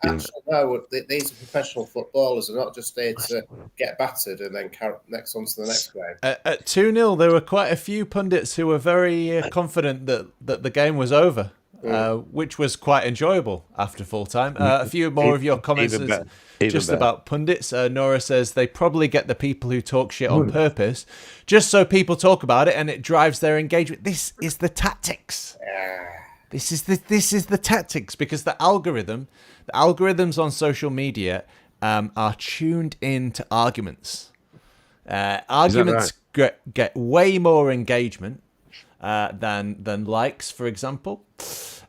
Actually, no, these are professional footballers. They're not just there to get battered and then next on to the next game. At 2-0, there were quite a few pundits who were very confident that the game was over. Which was quite enjoyable after full time. A few more of your comments about pundits. Nora says they probably get the people who talk shit on purpose, just so people talk about it and it drives their engagement. This is the tactics. This is the tactics, because the algorithms on social media are tuned into arguments. Arguments get way more engagement than likes, for example.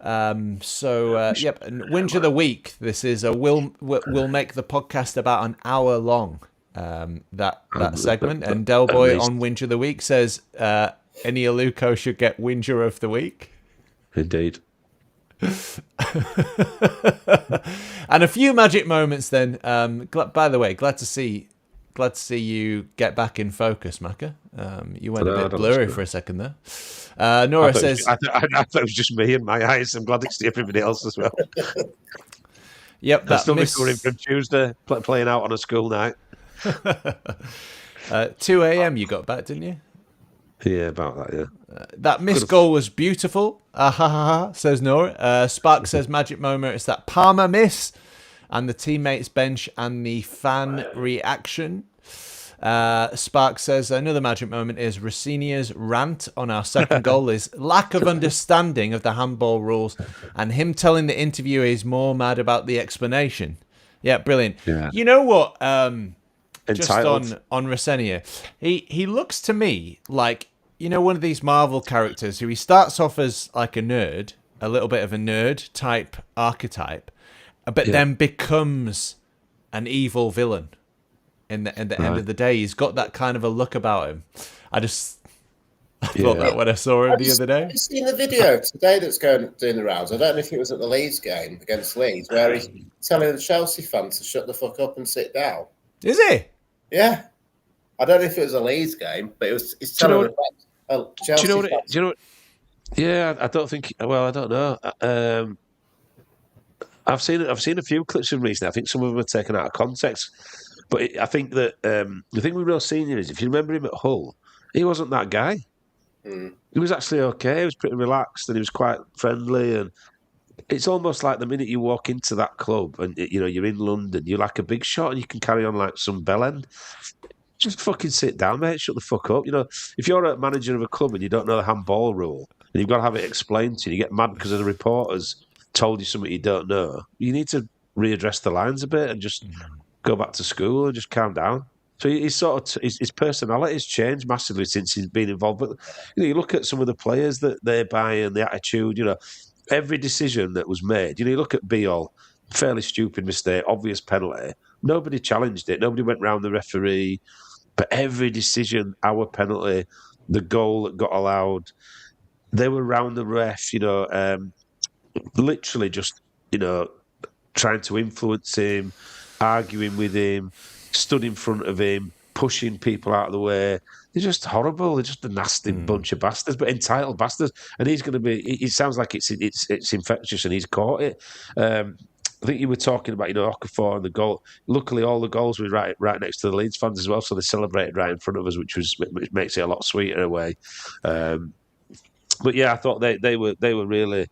Yep, and Whinge of the Week. This is we'll make the podcast about an hour long. That segment, and Del Boy on Whinge of the Week says Eni Aluko should get Whinger of the Week. Indeed. And a few magic moments then. By the way, glad to see you get back in focus, Macca. You went a bit blurry for a second there. Nora says... I thought it was just me and my eyes. I'm glad it's everybody else as well. Yep, I'm still recording from Tuesday, playing out on a school night. 2 a.m. you got back, didn't you? Yeah, about that, yeah. That missed goal was beautiful. Says Nora. Spark says magic moment. It's that Palmer miss and the teammates bench and the fan reaction. Spark says another magic moment is Rossinia's rant on our second goal is lack of understanding of the handball rules and him telling the interviewer he's more mad about the explanation. Yeah, brilliant. Yeah. You know what? Just on Rossinia, he looks to me like, you know, one of these Marvel characters who he starts off as like a nerd, a little bit of a nerd type archetype, but then becomes an evil villain. In the end of the day, he's got that kind of a look about him. I thought that when I saw him the other day. Have you seen the video today that's doing the rounds? I don't know if it was at the Leeds game against Leeds, where he's telling the Chelsea fans to shut the fuck up and sit down. Is he? Yeah. I don't know if it was a Leeds game, but it's telling Chelsea fans. Do you know what? Yeah, I don't think. Well, I don't know. I've seen a few clips from recently. I think some of them are taken out of context. But I think that the thing with Real Senior is, if you remember him at Hull, he wasn't that guy. He was actually okay. He was pretty relaxed and he was quite friendly. And it's almost like the minute you walk into that club and you're in London, you're like a big shot and you can carry on like some bellend. Just fucking sit down, mate. Shut the fuck up. If you're a manager of a club and you don't know the handball rule and you've got to have it explained to you, you get mad because the reporters told you something you don't know. You need to readdress the lines a bit and just go back to school and just calm down. So he's his personality has changed massively since he's been involved. But you look at some of the players that they buy and the attitude. Every decision that was made. You look at Beal, fairly stupid mistake, obvious penalty. Nobody challenged it. Nobody went round the referee. But every decision, our penalty, the goal that got allowed, they were round the ref. Literally just trying to influence him, arguing with him, stood in front of him, pushing people out of the way. They're just horrible. They're just a nasty bunch of bastards, but entitled bastards. And he's going to be. It sounds like it's infectious, and he's caught it. I think you were talking about Okafor and the goal. Luckily, all the goals were right next to the Leeds fans as well, so they celebrated right in front of us, which makes it a lot sweeter away. But yeah, I thought they were really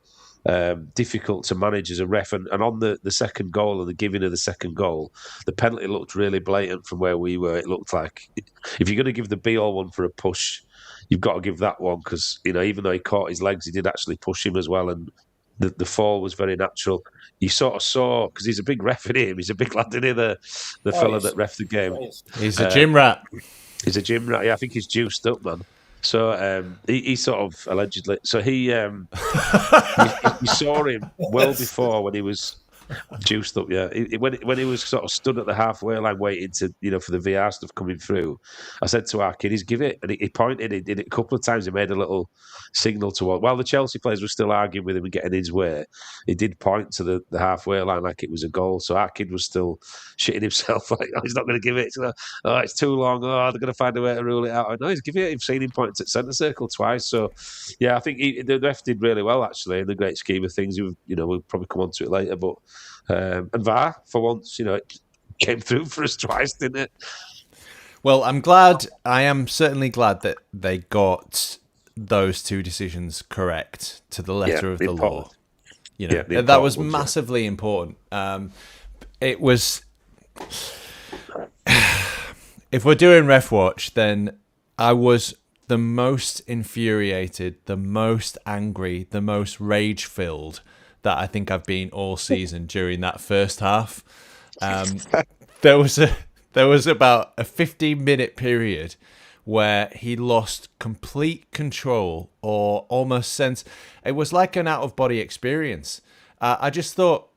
difficult to manage as a ref, and on the second goal and the giving of the second goal, the penalty looked really blatant from where we were. It looked like if you're going to give the Beal one for a push, you've got to give that one because even though he caught his legs, he did actually push him as well, and the fall was very natural. You sort of saw, because he's a big ref in him, he's a big lad, isn't he, the fella that ref the game. He's a gym rat. He's a gym rat. Yeah, I think he's juiced up, man. So he sort of allegedly. So he saw him well before when he was juiced up. Yeah, when he was sort of stood at the halfway line waiting to for the VR stuff coming through. I said to our kid, "Give it," and he pointed. He did it a couple of times. He made a little signal to while the Chelsea players were still arguing with him and getting his way. He did point to the halfway line like it was a goal. So our kid was still shitting himself like, "Oh, he's not going to give it. It's too long. Oh, they're going to find a way to rule it out." No, he's giving it. I've seen him point at centre circle twice. So yeah, I think the ref did really well actually in the great scheme of things. We'll probably come on to it later, but and VAR for once, it came through for us twice, didn't it? Well, I am certainly glad that they got those two decisions correct to the letter of the law. That was massively important. It was. If we're doing Ref Watch, then I was the most infuriated, the most angry, the most rage-filled that I think I've been all season during that first half. There was about a 15-minute period where he lost complete control or almost sense. It was like an out-of-body experience. I just thought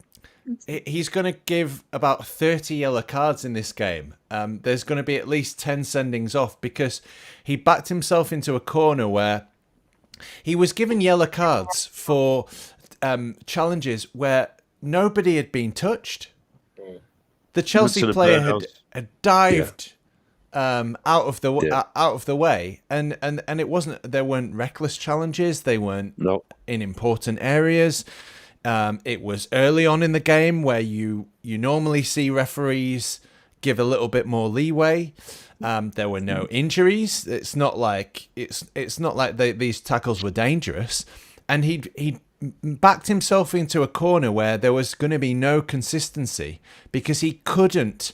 he's going to give about 30 yellow cards in this game. There's going to be at least 10 sendings off because he backed himself into a corner where he was given yellow cards for challenges where nobody had been touched. The Chelsea player had dived out of the way, and it wasn't. There weren't reckless challenges. They weren't in important areas. It was early on in the game where you normally see referees give a little bit more leeway. There were no injuries. It's not like these tackles were dangerous, and he backed himself into a corner where there was going to be no consistency because he couldn't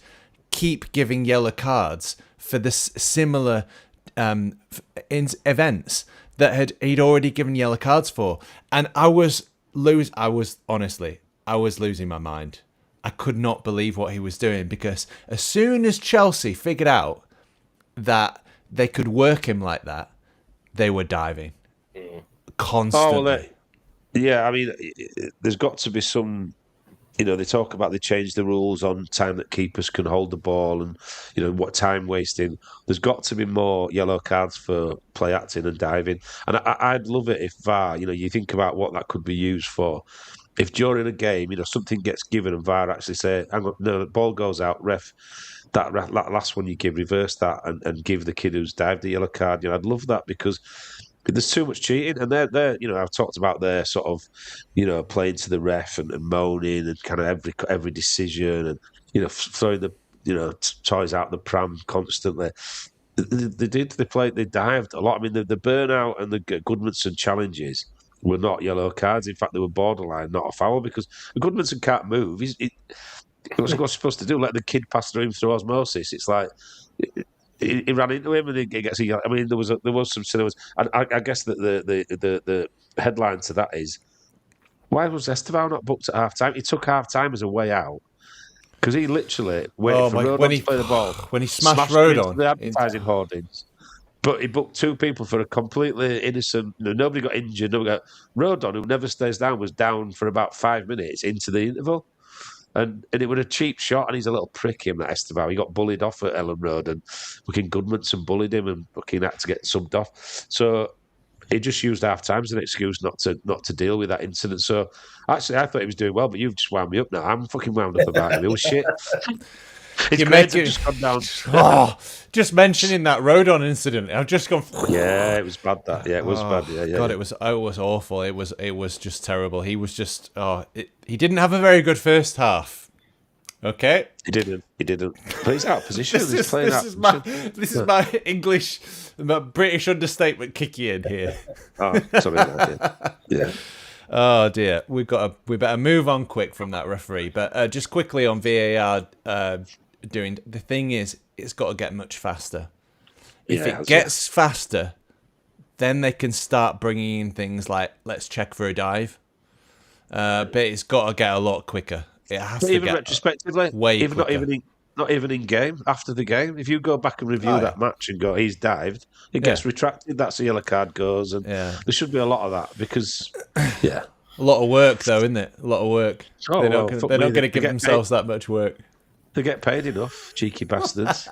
keep giving yellow cards for the similar events that he'd already given yellow cards for, and I was losing my mind. I could not believe what he was doing because as soon as Chelsea figured out that they could work him like that, they were diving constantly. Yeah, I mean, there's got to be some. They talk about they changed the rules on time that keepers can hold the ball and what time wasting. There's got to be more yellow cards for play acting and diving. And I'd love it if VAR. You think about what that could be used for. If during a game, something gets given and VAR actually say, "Hang on, no, the ball goes out, ref." That last one you give, reverse that and give the kid who's dived the yellow card. I'd love that because there's too much cheating, and they're I've talked about their sort of playing to the ref and moaning and kind of every decision and throwing the toys out the pram constantly. They dived a lot. I mean the burnout and the Goodmanson challenges were not yellow cards. In fact, they were borderline not a foul because Goodmanson can't move. What's he supposed to do? Let the kid pass through him through osmosis? It's like. He ran into him and he gets. I mean, there was some cinemas. I guess that the headline to that is why was Esteban not booked at half time? He took half time as a way out because he literally waited for Rodon to play the ball when he smashed Rodon the advertising hoardings. But he booked two people for a completely innocent. Nobody got injured. Rodon, who never stays down, was down for about 5 minutes into the interval. And it was a cheap shot, and he's a little prick, him, that Esteban. He got bullied off at Ellen Road, and fucking Goodmanson bullied him, and fucking had to get subbed off. So he just used half time as an excuse not to deal with that incident. So actually, I thought he was doing well, but you've just wound me up now. I'm fucking wound up about him. It was shit. His grades have just gone down. Just mentioning that Rodon incident, I've just gone. Yeah, it was bad. That it was bad. Yeah. God, it was awful. It was just terrible. He was just he didn't have a very good first half. Okay, he didn't. But he's out of position. This is my English, my British understatement kicking in here. Oh, sorry. Yeah. Oh dear, we better move on quick from that referee. But just quickly on VAR, the thing is, it's got to get much faster. If it gets faster, then they can start bringing in things like let's check for a dive. But it's got to get a lot quicker. It has to get retrospectively, way quicker. Not even in game, after the game. If you go back and review that match and go, he's dived, it gets retracted, that's the yellow card goes, and there should be a lot of that because, a lot of work though, isn't it? A lot of work. Oh, they're not going to give themselves that much work. They get paid enough, cheeky bastards.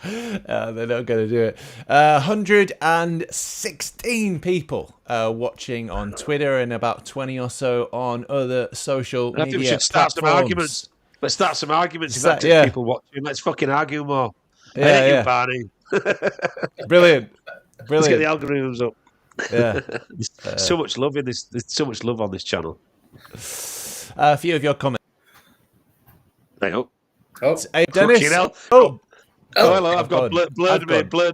They're not going to do it. 116 people watching on Twitter and about 20 or so on other social media platforms. We should start some arguments. Let's start some arguments. If that takes people watching, let's fucking argue more. I hate you, Barney. Brilliant. Let's get the algorithms up. Yeah. There's so much love in this. There's so much love on this channel. A few of your comments. Hey, Hey, Dennis. Hello. I've got blurred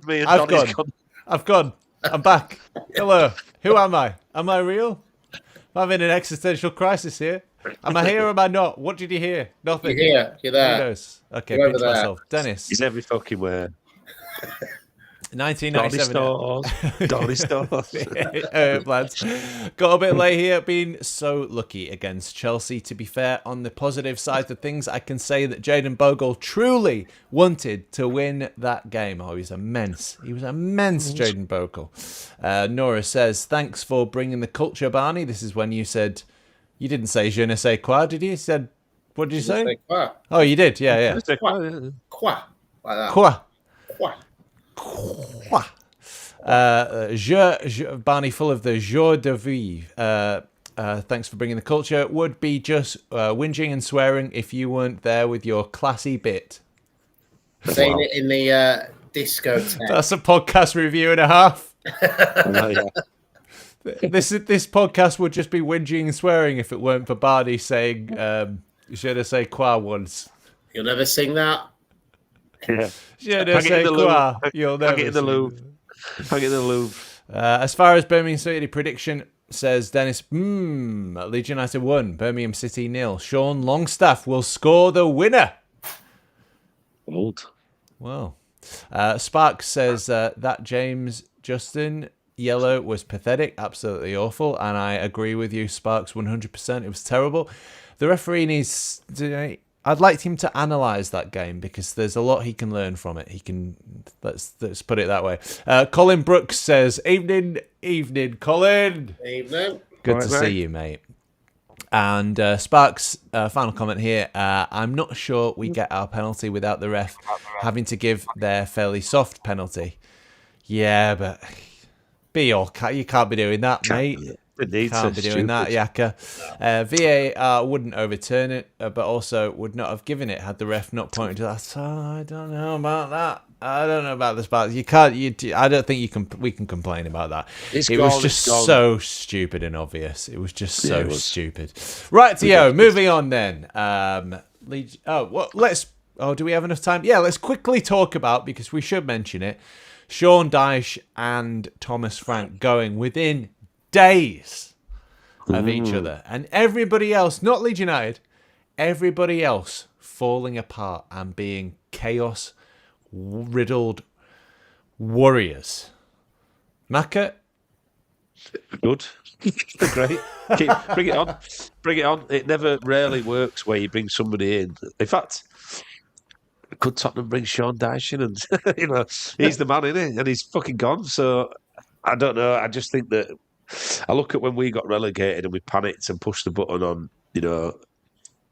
me. And I've gone. I'm back. Hello. Who am I? Am I real? I'm in an existential crisis here. Am I here or am I not? What did you hear? Nothing. You're here. You're there. Okay, pinch myself. Dennis. He's every fucking where. 1997. Donny Stores. Lads. Got a bit late here, been so lucky against Chelsea. To be fair, on the positive side of things, I can say that Jayden Bogle truly wanted to win that game. Oh, he was immense. Jayden Bogle. Nora says, thanks for bringing the culture, Barney. This is when you said, you didn't say je ne sais quoi, did you? You said, what did you say? Oh, you did, yeah. Quoi. Like that. Quoi. Quoi. Quoi. Barney, full of the joie de vivre. Thanks for bringing the culture. Would be just whinging and swearing if you weren't there with your classy bit. Saying it in the discotheque. That's a podcast review and a half. This podcast would just be whinging and swearing if it weren't for Barney saying je ne sais quoi once. You'll never sing that. Yeah. Je ne sais quoi. You'll never Hang it in the Louvre. Hang it in the Louvre. As far as Birmingham City prediction, says Dennis, Leeds United 1, Birmingham City 0. Sean Longstaff will score the winner. Old. Well, Sparks says that James Justin yellow was pathetic, absolutely awful, and I agree with you, Sparks, 100%. It was terrible. The referee needs... I'd like him to analyse that game because there's a lot he can learn from it. He can... Let's put it that way. Colin Brooks says, Evening, Colin. Evening. Good to see you, mate. And Sparks, final comment here. I'm not sure we get our penalty without the ref having to give their fairly soft penalty. Yeah, but you can't be doing that, mate. Can't be doing that, Yaka. VAR wouldn't overturn it, but also would not have given it had the ref not pointed to that. So I don't know about that. I don't know about the Sparks. You can't. I don't think you can. We can complain about that. It was just so stupid and obvious. It was just so stupid. Right, Theo. Moving on then. Do we have enough time? Yeah, let's quickly talk about, because we should mention it, Sean Dyche and Thomas Frank going within days of each other, and everybody else, not Leeds United, everybody else falling apart and being chaos riddled warriors. Maka? Good. Great. Bring it on. It never rarely works where you bring somebody in. In fact, could Tottenham bring Sean Dyche in? And he's the man, isn't he? And he's fucking gone. So I don't know. I just think that I look at when we got relegated and we panicked and pushed the button on,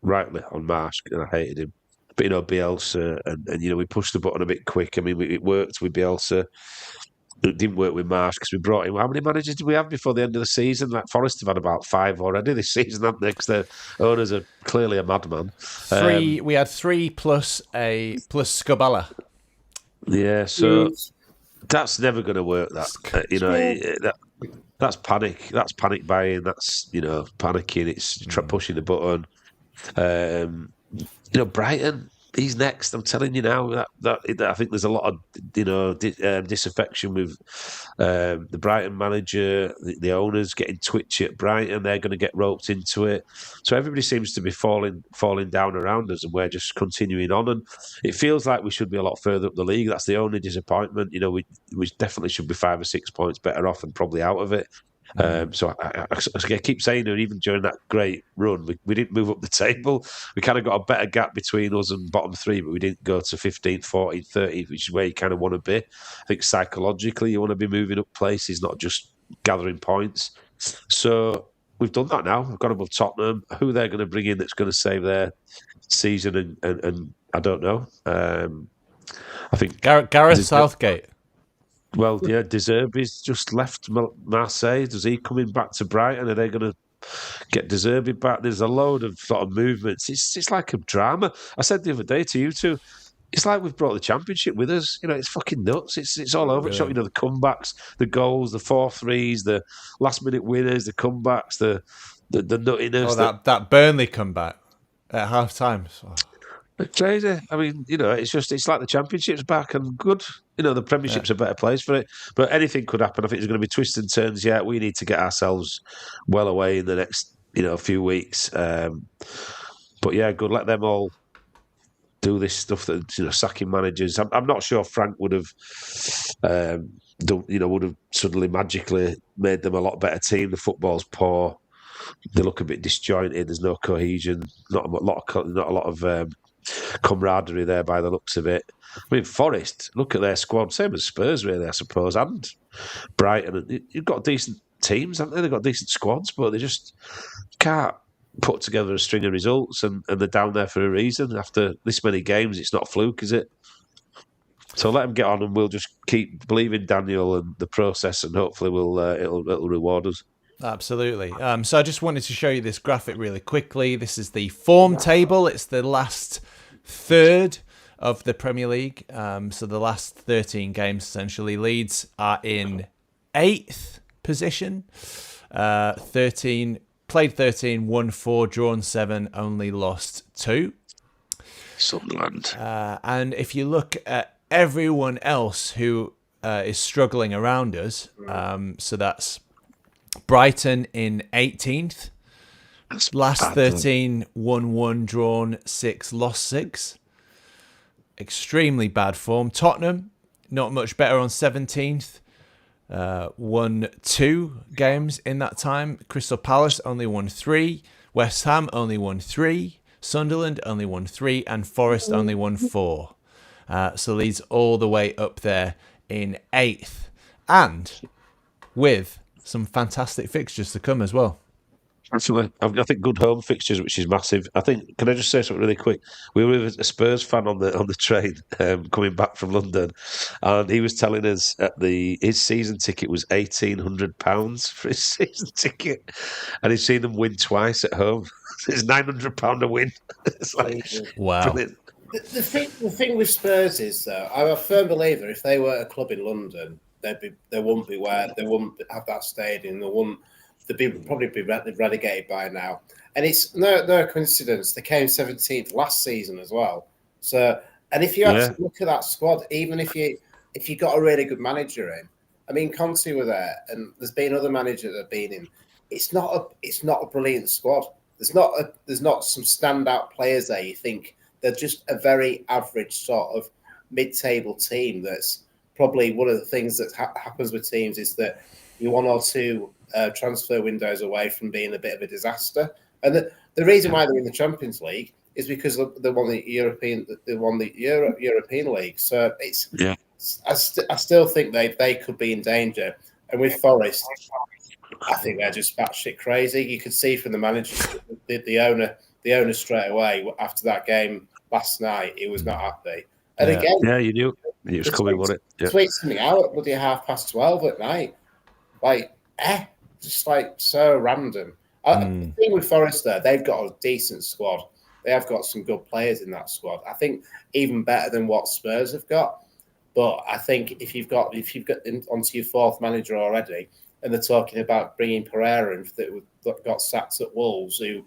rightly on Marsh, and I hated him. But, Bielsa, and we pushed the button a bit quick. I mean, it worked with Bielsa. It didn't work with Marsh because we brought him. How many managers did we have before the end of the season? Like Forest have had about 5 already this season, haven't they? Because their owners are clearly a madman. 3. We had 3 plus Scabala. Yeah, so that's never going to work. That's panic. That's panic buying. That's panicking. It's pushing the button. Brighton. He's next. I'm telling you now. That I think there's a lot of disaffection with the Brighton manager, the owners getting twitchy at Brighton. They're going to get roped into it. So everybody seems to be falling down around us, and we're just continuing on. And it feels like we should be a lot further up the league. That's the only disappointment. We definitely should be 5 or 6 points better off and probably out of it. So I keep saying that even during that great run, we didn't move up the table. We kind of got a better gap between us and bottom 3, but we didn't go to 15th, 14th, 13th, which is where you kind of want to be. I think psychologically you want to be moving up places, not just gathering points. So we've done that now. We've got above Tottenham. Who they're going to bring in that's going to save their season, and I don't know. I think Gareth Southgate. Well, yeah, De Zerbi's just left Marseille. Does he coming back to Brighton? Are they going to get De Zerbi back? There's a load of sort of movements. It's like a drama. I said the other day to you two, it's like we've brought the championship with us. It's fucking nuts. It's all over the shop. The comebacks, the goals, the 4-3s, the last minute winners, the comebacks, the nuttiness. Oh, that Burnley comeback at half time. Oh. It's crazy. I mean, it's like the championship's back and good. The Premiership's a better place for it. But anything could happen. I think there's going to be twists and turns. Yeah, we need to get ourselves well away in the next, few weeks. But yeah, good. Let them all do this stuff that sacking managers. I'm not sure Frank would have would have suddenly magically made them a lot better team. The football's poor. They look a bit disjointed. There's no cohesion. Not a lot of camaraderie there by the looks of it. I mean, Forest, look at their squad, same as Spurs, really, I suppose, and Brighton. You've got decent teams, haven't they? They've got decent squads, but they just can't put together a string of results, and they're down there for a reason. After this many games, it's not a fluke, is it? So let them get on, and we'll just keep believing Daniel and the process, and hopefully it'll reward us. Absolutely. So I just wanted to show you this graphic really quickly. This is the form table. It's the last third of the Premier League. So the last 13 games, essentially. Leeds are in 8th position. 13, played 13, won 4, drawn 7, only lost 2. Sunderland. And if you look at everyone else who is struggling around us, so that's Brighton in 18th. Last 13, won 1, drawn 6, lost 6. Extremely bad form. Tottenham, not much better on 17th. Won 2 games in that time. Crystal Palace only won 3. West Ham only won 3. Sunderland only won 3. And Forest only won 4. So Leeds all the way up there in 8th. And with some fantastic fixtures to come as well. Absolutely. I think good home fixtures, which is massive. I think, can I just say something really quick? We were with a Spurs fan on the train coming back from London, and he was telling us his season ticket was £1,800 for his season ticket, and he's seen them win twice at home. It's £900 a win. It's like, wow. Brilliant. The thing with Spurs is, though, I'm a firm believer if they were a club in London, they wouldn't have that stadium. They'd probably be relegated by now. And it's no coincidence they came 17th last season as well. So, and if you actually look at that squad, even if you got a really good manager in, I mean, Conte were there, and there's been other managers that have been in. It's not a brilliant squad. There's not some standout players there. You think they're just a very average sort of mid-table team. That's probably one of the things that happens with teams is that you're 1 or 2 transfer windows away from being a bit of a disaster. And the reason why they're in the Champions League is because they won the European League. So I still think they could be in danger. And with Forest, I think they're just batshit crazy. You could see from the manager, the owner straight away after that game last night, he was not happy. And again, you knew it was coming, wasn't it? Tweet something out at bloody 12:30 at night, like just like so random. The thing with Forest there, they've got a decent squad. They have got some good players in that squad. I think even better than what Spurs have got. But I think if you've got onto your 4th manager already, and they're talking about bringing Pereira in that got sacked at Wolves, who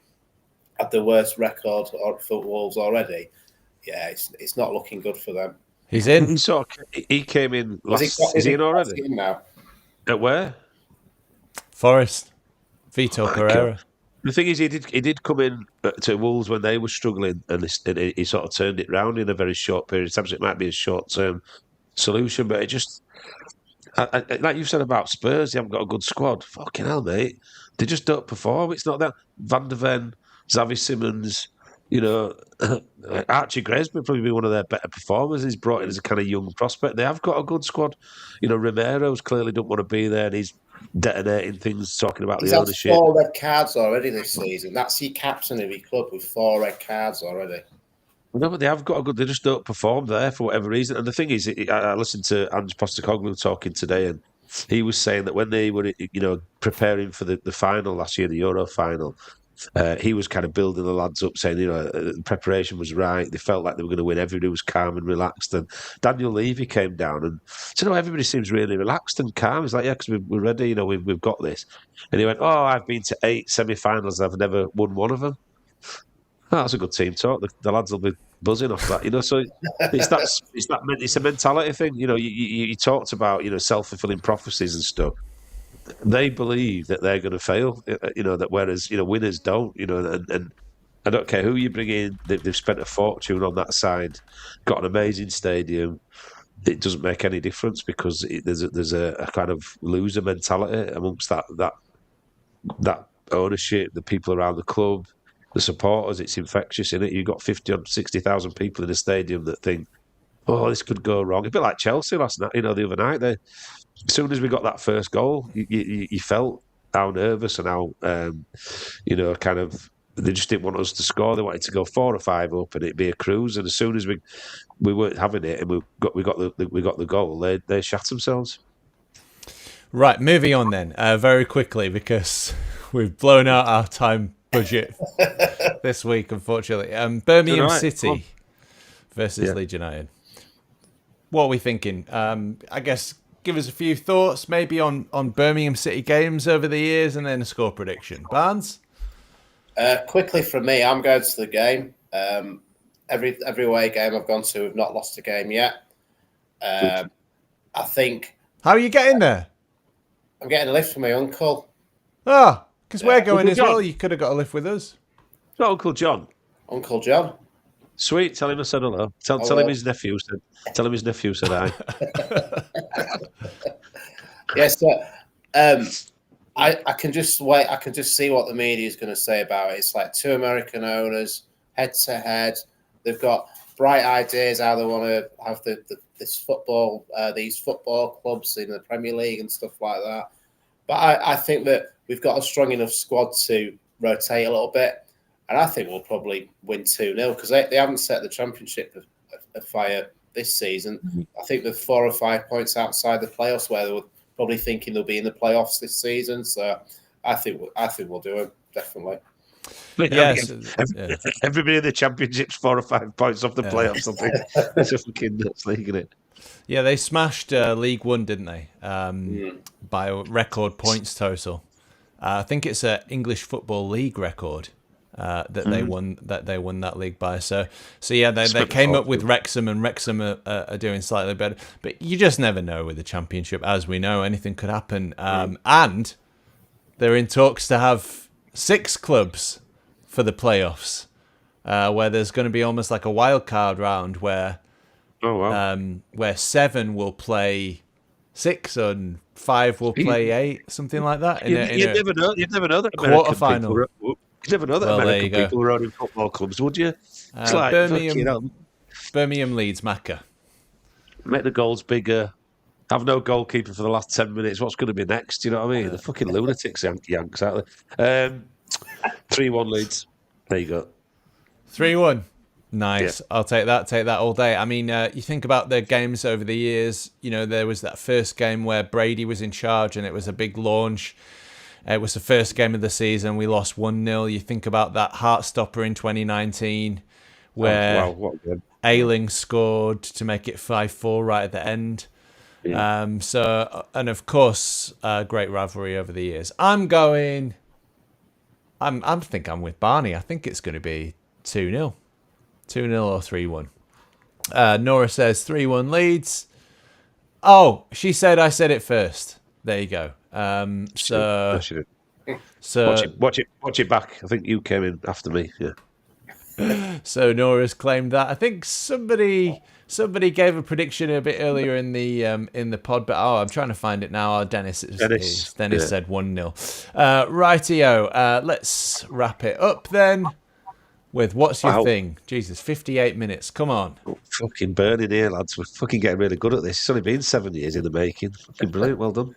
had the worst record for Wolves already. Yeah, it's not looking good for them. He's in. So he came in last. Is he in already? In now. At where? Forest. Vito Pereira. The thing is, he did come in to Wolves when they were struggling, and he sort of turned it round in a very short period of time. So it might be a short-term solution, but it just, like you said about Spurs, they haven't got a good squad. Fucking hell, mate. They just don't perform. It's not that. Van der Ven, Xavi Simons, Archie Graysby would probably be one of their better performers. He's brought in as a kind of young prospect. They have got a good squad. Romero's clearly don't want to be there, and he's detonating things, talking about the ownership. He's had 4 red cards already this season. That's your captain of your club with 4 red cards already. No, but they have got a good. They just don't perform there for whatever reason. And the thing is, I listened to Ange Postecoglou talking today, and he was saying that when they were, preparing for the final last year, the Euro final, he was kind of building the lads up, saying, the preparation was right. They felt like they were going to win. Everybody was calm and relaxed. And Daniel Levy came down and said, everybody seems really relaxed and calm. He's like, yeah, because we're ready. We've got this. And he went, I've been to 8 semi-finals and I've never won one of them. Oh, that's a good team talk. The lads will be buzzing off that, So it's a mentality thing. You talked about self-fulfilling prophecies and stuff. They believe that they're going to fail. That whereas winners don't. And I don't care who you bring in. They've spent a fortune on that side, got an amazing stadium. It doesn't make any difference because there's a kind of loser mentality amongst that ownership, the people around the club, the supporters. It's infectious, isn't it? You've got 50 or 60,000 people in a stadium that think, "Oh, this could go wrong." A bit like Chelsea last night. The other night. As soon as we got that first goal, you felt how nervous and how kind of. They just didn't want us to score. They wanted to go 4 or 5 up, and it'd be a cruise. And as soon as we weren't having it, and we got the goal, they shat themselves. Right, moving on then, very quickly because we've blown out our time budget this week, unfortunately. Birmingham City versus Leeds United. What are we thinking? I guess give us a few thoughts, maybe on Birmingham City games over the years, and then a score prediction. Barnes? Quickly from me, I'm going to the game. Every away game I've gone to, we've not lost a game yet. I think. How are you getting there? I'm getting a lift from my uncle. Ah, because we're going as well. You could have got a lift with us. Not Uncle John. Uncle John. Sweet. Tell him I said hello. Tell him his nephew said. Tell him his nephew said hi. Yes, sir. I can just wait. I can just see what the media is going to say about it. It's like 2 American owners head to head. They've got bright ideas how they want to have these football clubs in the Premier League and stuff like that. But I think that we've got a strong enough squad to rotate a little bit, and I think we'll probably win 2-0 because they haven't set the Championship afire this season. I think they're 4 or 5 points outside the playoffs, where they were probably thinking they'll be in the playoffs this season. So I think we'll do it, definitely. Yes. Everybody in the Championship's 4 or 5 points off the playoffs. I think it's a fucking nuts league, isn't it? Yeah, they smashed League One, didn't they? By a record points total. I think it's an English Football League record that they won that league by. So yeah, they came up with Wrexham, and Wrexham are doing slightly better. But you just never know with the Championship, as we know, anything could happen. And they're in talks to have 6 clubs for the playoffs, where there's going to be almost like a wild card round where 7 will play 6 and 5 will play 8, something like that. You'd never know. You'd never know that quarterfinal. You'd never know that American people were owning football clubs, would you? It's like Birmingham Leeds Macca. Make the goals bigger. Have no goalkeeper for the last 10 minutes. What's going to be next? You know what I mean? The fucking lunatics, Yanks, aren't they? 3-1 Leeds. There you go. 3-1. Nice. Yeah. I'll take that all day. I mean, you think about the games over the years, there was that first game where Brady was in charge and it was a big launch. It was the first game of the season. We lost 1-0. You think about that heartstopper in 2019 where Ayling scored to make it 5-4 right at the end. Yeah. And of course, great rivalry over the years. I think I'm with Barney. I think it's going to be 2-0. 2-0 or 3-1. Nora says 3-1 Leeds. Oh, she said I said it first. There you go. So watch it back. I think you came in after me. Yeah. So Nora's claimed that. I think somebody gave a prediction a bit earlier in the pod, but I'm trying to find it now. Dennis said 1-0. Rightio. Let's wrap it up then. With what's your thing? Jesus, 58 minutes. Come on. Fucking burning here, lads. We're fucking getting really good at this. It's only been 7 years in the making. Fucking brilliant. Well done.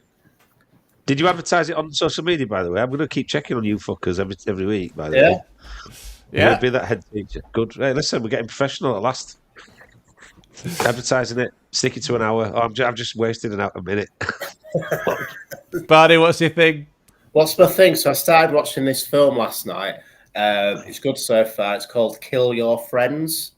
Did you advertise it on social media, by the way? I'm going to keep checking on you fuckers every week, by the way. Yeah. Be that head teacher. Good. Hey, listen, we're getting professional at last. Advertising it, stick it to an hour. Oh, I've just wasted a minute. Barney, what's your thing? What's my thing? So I started watching this film last night. It's good so far. It's called Kill Your Friends.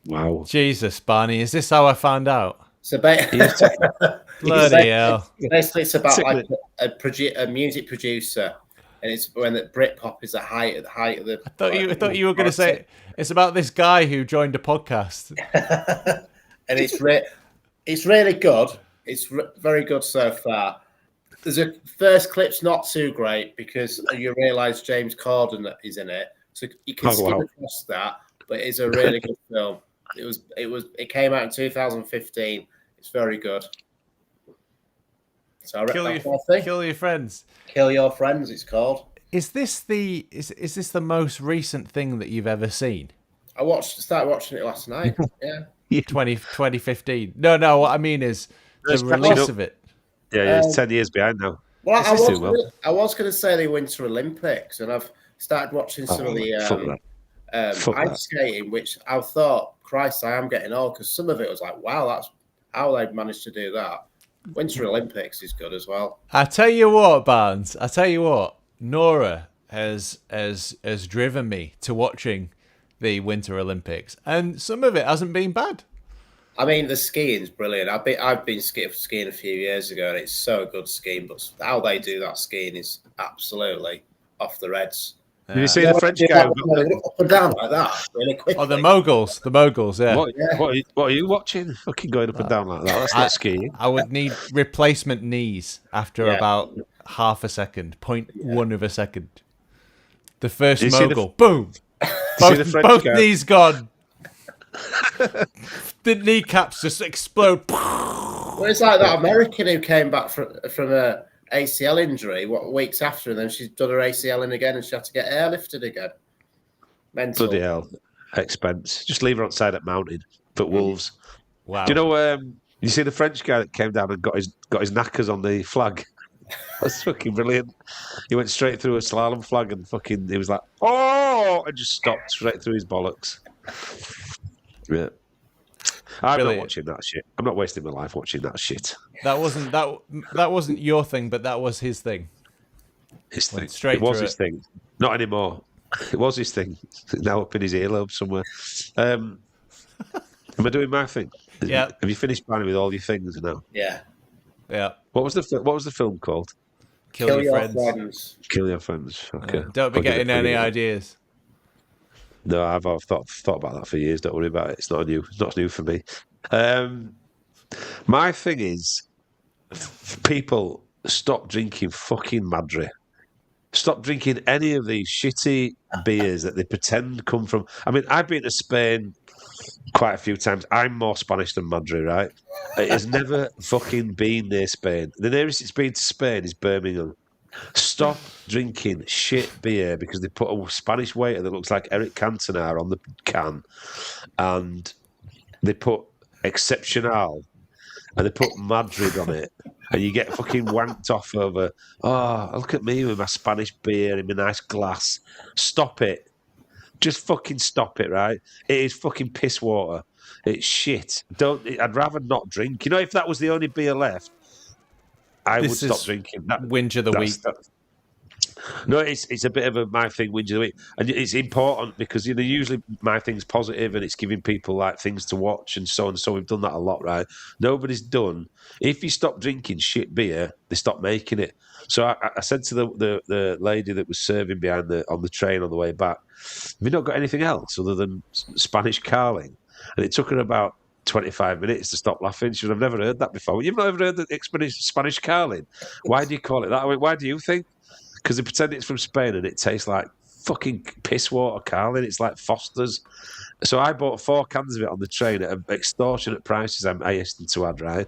Wow. Jesus, Barney, is this how I found out? So bloody hell. Basically, it's about like a music producer, and it's when the Britpop is at the height of the. I thought you were going to say it's about this guy who joined a podcast. And it's really good. It's very good so far. There's a first clip's not too great because you realise James Corden is in it. You can Oh, skip wow. across that, but it's a really good film. It came out in 2015. It's very good. So Kill your friends. Kill Your Friends, it's called. Is this the most recent thing that you've ever seen? Started watching it last night. Yeah. 2015. No, what I mean is the It's catching release up. of it. Yeah, it's 10 years behind now. Well, This is too well. I was going to say the Winter Olympics, and I've started watching some of Fuck the Fuck that. ice skating, which I thought, Christ, I am getting old, because some of it was like, wow, that's how they managed to do that. Winter Olympics is good as well. I tell you what, Barnes. I tell you what. Nora has driven me to watching the Winter Olympics, and some of it hasn't been bad. I mean, the skiing's brilliant. I've been skiing a few years ago, and it's so good skiing. But how they do that skiing is absolutely off the reds. Did you see the French guy? Up and down like that really quickly. Oh, the moguls, yeah. What are you watching? Fucking going up and down like that. That's not skiing. I would need replacement knees after about half a second, 0.1 of a second. The first mogul, boom. Both knees gone. The kneecaps just explode. Well, it's like that American who came back from a ACL injury weeks after, and then she's done her ACL in again, and she had to get airlifted again. Mental. Bloody hell. Expense. Just leave her outside at mountain. But Wolves. Wow. Do you know, you see the French guy that came down and got his knackers on the flag? That's fucking brilliant. He went straight through a slalom flag and he was like, oh, and just stopped straight through his bollocks. Yeah. I'm not watching that shit. I'm not wasting my life watching that shit. That wasn't your thing, but that was his thing. His thing. It was his thing. Not anymore. It was his thing. Now up in his earlobe somewhere. Am I doing my thing? Yeah. Have you finished planning with all your things now? Yeah. Yeah. What was the film called? Kill Your Friends. Kill Your Friends. Okay. Don't be getting any ideas. No, I've thought about that for years. Don't worry about it. It's not new for me. My thing is, people stop drinking fucking Madri. Stop drinking any of these shitty beers that they pretend come from. I mean, I've been to Spain quite a few times. I'm more Spanish than Madri, right? It has never fucking been near Spain. The nearest it's been to Spain is Birmingham. Stop drinking shit beer because they put a Spanish waiter that looks like Eric Cantona on the can, and they put Excepcional and they put Madrid on it, and you get fucking wanked off over, oh, look at me with my Spanish beer in my nice glass. Stop it. Just fucking stop it, right? It is fucking piss water. It's shit. I'd rather not drink. You know, if that was the only beer left, I would stop drinking. Whinge of the week. No, it's a bit of my thing, whinge of the week. And it's important because, you know, usually my thing's positive and it's giving people like things to watch and so on. So we've done that a lot, right? Nobody's done. If you stop drinking shit beer, they stop making it. So I said to the lady that was serving behind on the train on the way back, have you not got anything else other than Spanish Carling? And it took her about 25 minutes to stop laughing. She said, I've never heard that before. You've not ever heard the Spanish Carling? Why do you call it that? I mean, why do you think? Because they pretend it's from Spain and it tastes like fucking piss water Carling. It's like Foster's. So I bought 4 cans of it on the train at extortionate prices. I hastened to add, right?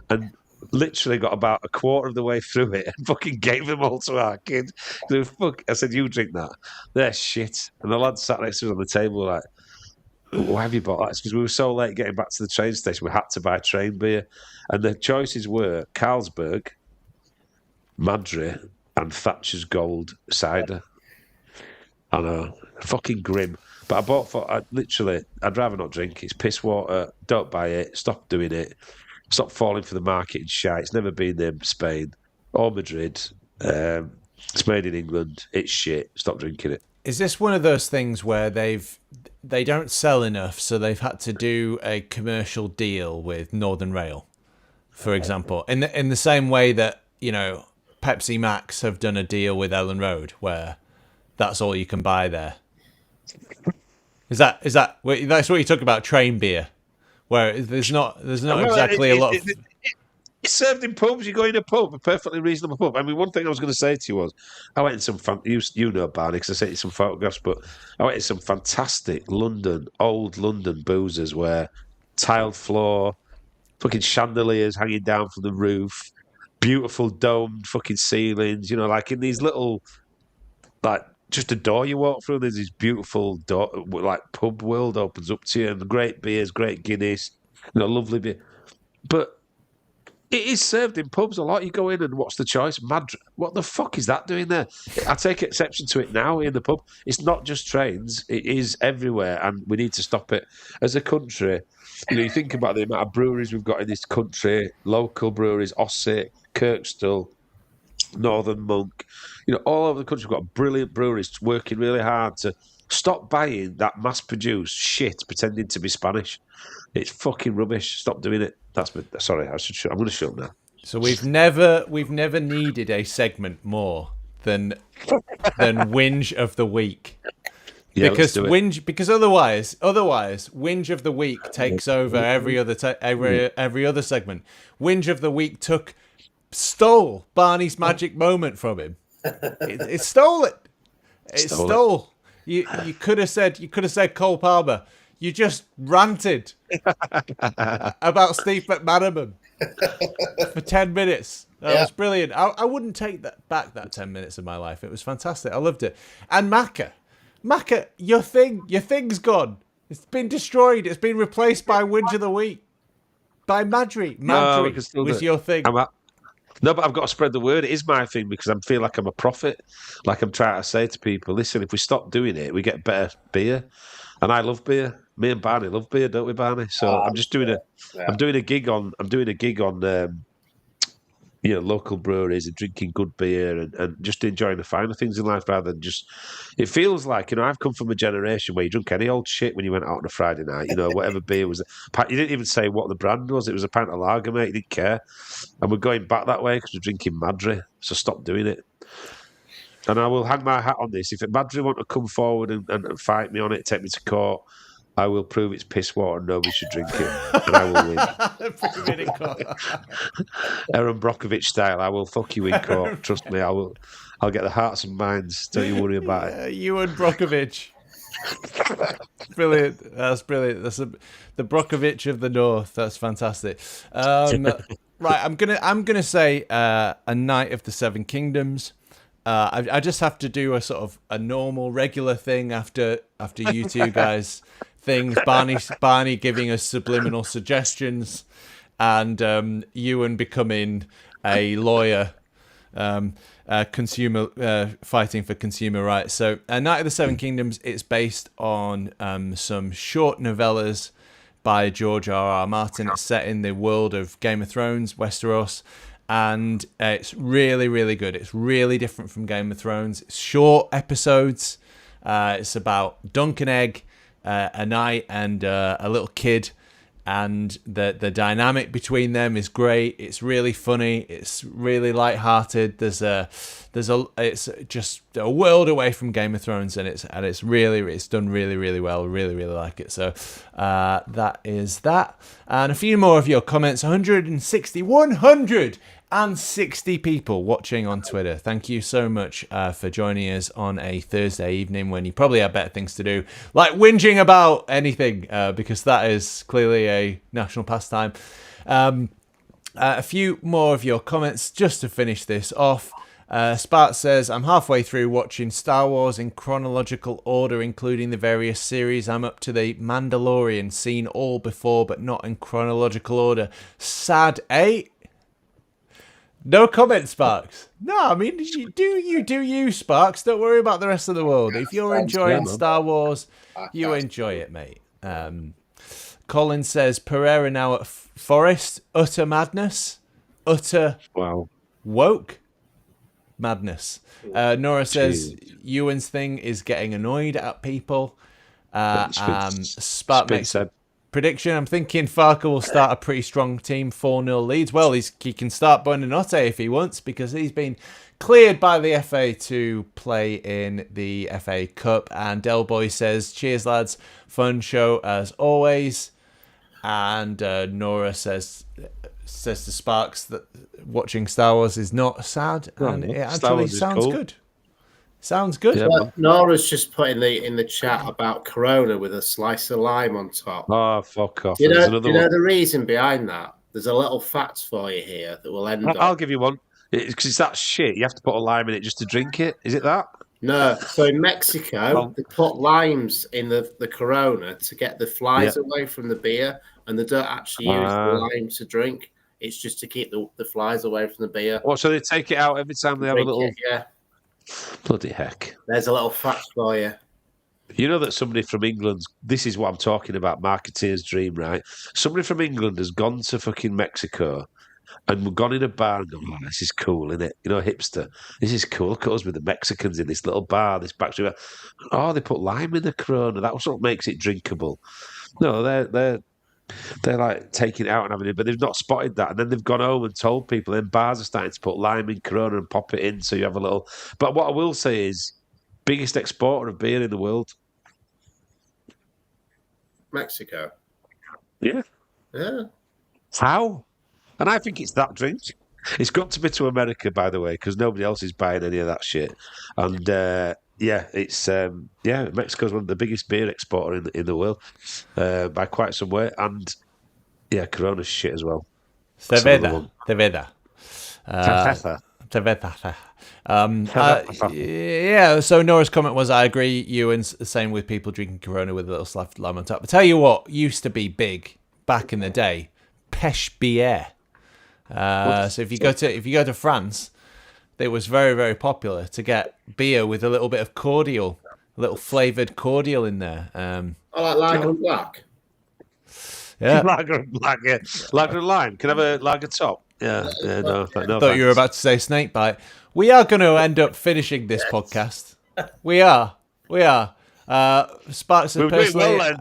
And literally got about a quarter of the way through it and fucking gave them all to our kid. I said, you drink that. They're shit. And the lad sat next to us on the table like, why have you bought that? It's because we were so late getting back to the train station, we had to buy train beer. And the choices were Carlsberg, Madri, and Thatcher's Gold cider. I know, fucking grim. But I'd rather not drink. It's piss water. Don't buy it. Stop doing it. Stop falling for the marketing shite. It's never been in Spain or Madrid. It's made in England. It's shit. Stop drinking it. Is this one of those things where they don't sell enough, so they've had to do a commercial deal with Northern Rail, for example, in the same way that, you know, Pepsi Max have done a deal with Ellen Road, where that's all you can buy there. That's what you talk about, train beer, where there's not exactly a lot of... It's served in pubs. You go in a pub, a perfectly reasonable pub. I mean, one thing I was going to say to you was, I went in some you know Barney, because I sent you some photographs, but I went in some fantastic old London boozers where tiled floor, fucking chandeliers hanging down from the roof, beautiful domed fucking ceilings. You know, like in these little, like just a door you walk through. There's this beautiful door, like pub world opens up to you, and great beers, great Guinness, lovely beer, but. It is served in pubs a lot. You go in and what's the choice? Madrid. What the fuck is that doing there? I take exception to it now in the pub. It's not just trains. It is everywhere, and we need to stop it. As a country, you think about the amount of breweries we've got in this country, local breweries, Ossett, Kirkstall, Northern Monk, all over the country we've got brilliant breweries working really hard to stop buying that mass-produced shit pretending to be Spanish. It's fucking rubbish. Stop doing it. Sorry. I'm going to shut up now. So we've never needed a segment more than whinge of the week. Yeah, because otherwise whinge of the week takes over every other segment. Whinge of the week stole Barney's magic moment from him. It stole it. It stole. You could have said Cole Palmer. You just ranted about Steve McManaman for 10 minutes. That was brilliant. I wouldn't take that 10 minutes of my life. It was fantastic. I loved it. And Macca, your thing's gone. It's been destroyed. It's been replaced by Whinge of the Week. By Madry. Madry was your thing. No, but I've got to spread the word. It is my thing because I feel like I'm a prophet. Like I'm trying to say to people, listen, if we stop doing it, we get better beer. And I love beer. Me and Barney love beer, don't we, Barney? So I'm just doing I'm doing a gig on local breweries and drinking good beer and just enjoying the finer things in life rather than just. It feels like I've come from a generation where you drunk any old shit when you went out on a Friday night. Whatever beer was. You didn't even say what the brand was. It was a pint of lager, mate. You didn't care. And we're going back that way because we're drinking Madry. So stop doing it. And I will hang my hat on this. If Madry want to come forward and fight me on it, take me to court, I will prove it's piss water and nobody should drink it. And I will win. Aaron Brockovich style, I will fuck you in court. Trust me, I'll get the hearts and minds. Don't you worry about it. Ewan Brockovich. Brilliant. That's brilliant. That's the Brockovich of the North. That's fantastic. Right, I'm gonna say a Knight of the Seven Kingdoms. I just have to do a sort of a normal, regular thing after you two guys things. Barney giving us subliminal suggestions, and Ewan becoming a lawyer, consumer fighting for consumer rights. So, Knight of the Seven Kingdoms. It's based on some short novellas by George R.R. Martin. It's set in the world of Game of Thrones, Westeros. And it's really, really good. It's really different from Game of Thrones. It's short episodes. It's about Dunk and Egg, a knight and a little kid. And the dynamic between them is great. It's really funny. It's really lighthearted. It's just a world away from Game of Thrones, and it's done really, really well. Really, really like it. So that is that. And a few more of your comments. 160 people watching on Twitter. Thank you so much for joining us on a Thursday evening when you probably have better things to do, like whinging about anything, because that is clearly a national pastime. A few more of your comments just to finish this off. Spart says, I'm halfway through watching Star Wars in chronological order, including the various series. I'm up to the Mandalorian, seen all before, but not in chronological order. Sad, eh? No comment, Sparks. No, I mean, you do, Sparks. Don't worry about the rest of the world. If you're enjoying Star Wars, you enjoy it, mate. Colin says, Pereira now at Forest. Utter madness. Utter woke madness. Nora says, Ewan's thing is getting annoyed at people. Spark makes a prediction. I'm thinking Farker will start a pretty strong team, 4-0 Leeds. Well, he can start Buonanotte if he wants, because he's been cleared by the FA to play in the FA Cup. And Delboy says, cheers, lads. Fun show as always. And Nora says, says to Sparks that watching Star Wars is not sad, and it actually sounds good. Sounds good. Yeah, Well, Nora's just put in the chat about Corona with a slice of lime on top. Oh, fuck off. Do you There's know another one. the reason behind that? There's a little fact for you here that will end I'll up. give you one. Because it's that shit. You have to put a lime in it just to drink it. Is it that? No. So in Mexico, they put limes in the Corona to get the flies away from the beer, and they don't actually use the lime to drink. It's just to keep the flies away from the beer. What, so they take it out every time they have a little... Yeah. Bloody heck. There's a little fact for you. You know that somebody from England, this is what I'm talking about, marketeer's dream, right? Somebody from England has gone to fucking Mexico and gone in a bar and gone, oh, this is cool, isn't it? You know, hipster. This is cool. Look at us with the Mexicans in this little bar, this back street. Oh, they put lime in the Corona. That's what makes it drinkable. No, they're like taking it out and having it, but they've not spotted that. And then they've gone home and told people, then bars are starting to put lime in Corona and pop it in so you have a little... But what I will say is, biggest exporter of beer in the world. Mexico. Yeah. Yeah. How? And I think it's that drink. It's got to be to America, by the way, because nobody else is buying any of that shit. And it's Mexico's one of the biggest beer exporter in the world by quite some way. And yeah, Corona's shit as well. Cerveza. So Nora's comment was, I agree, Ewan's the same with people drinking Corona with a little slice of lime on top. But tell you what used to be big back in the day, pêche bière. So if you go to France, it was very, very popular to get beer with a little bit of cordial, a little flavoured cordial in there. I like lager and black. Yeah. Lager and black, yeah. Lager and lime. Can I have a lager top? Yeah, no, Thought you were about to say snake bite. We are going to end up finishing this podcast. We are. Sparks of personally,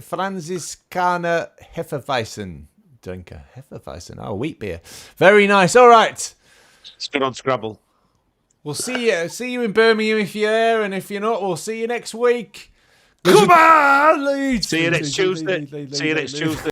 Franziskaner Hefeweizen drinker. Hefeweizen, wheat beer. Very nice. All right. It's good on Scrabble. We'll see you in Birmingham if you're there, and if you're not, we'll see you next week. Come on, Leeds. See you next Tuesday.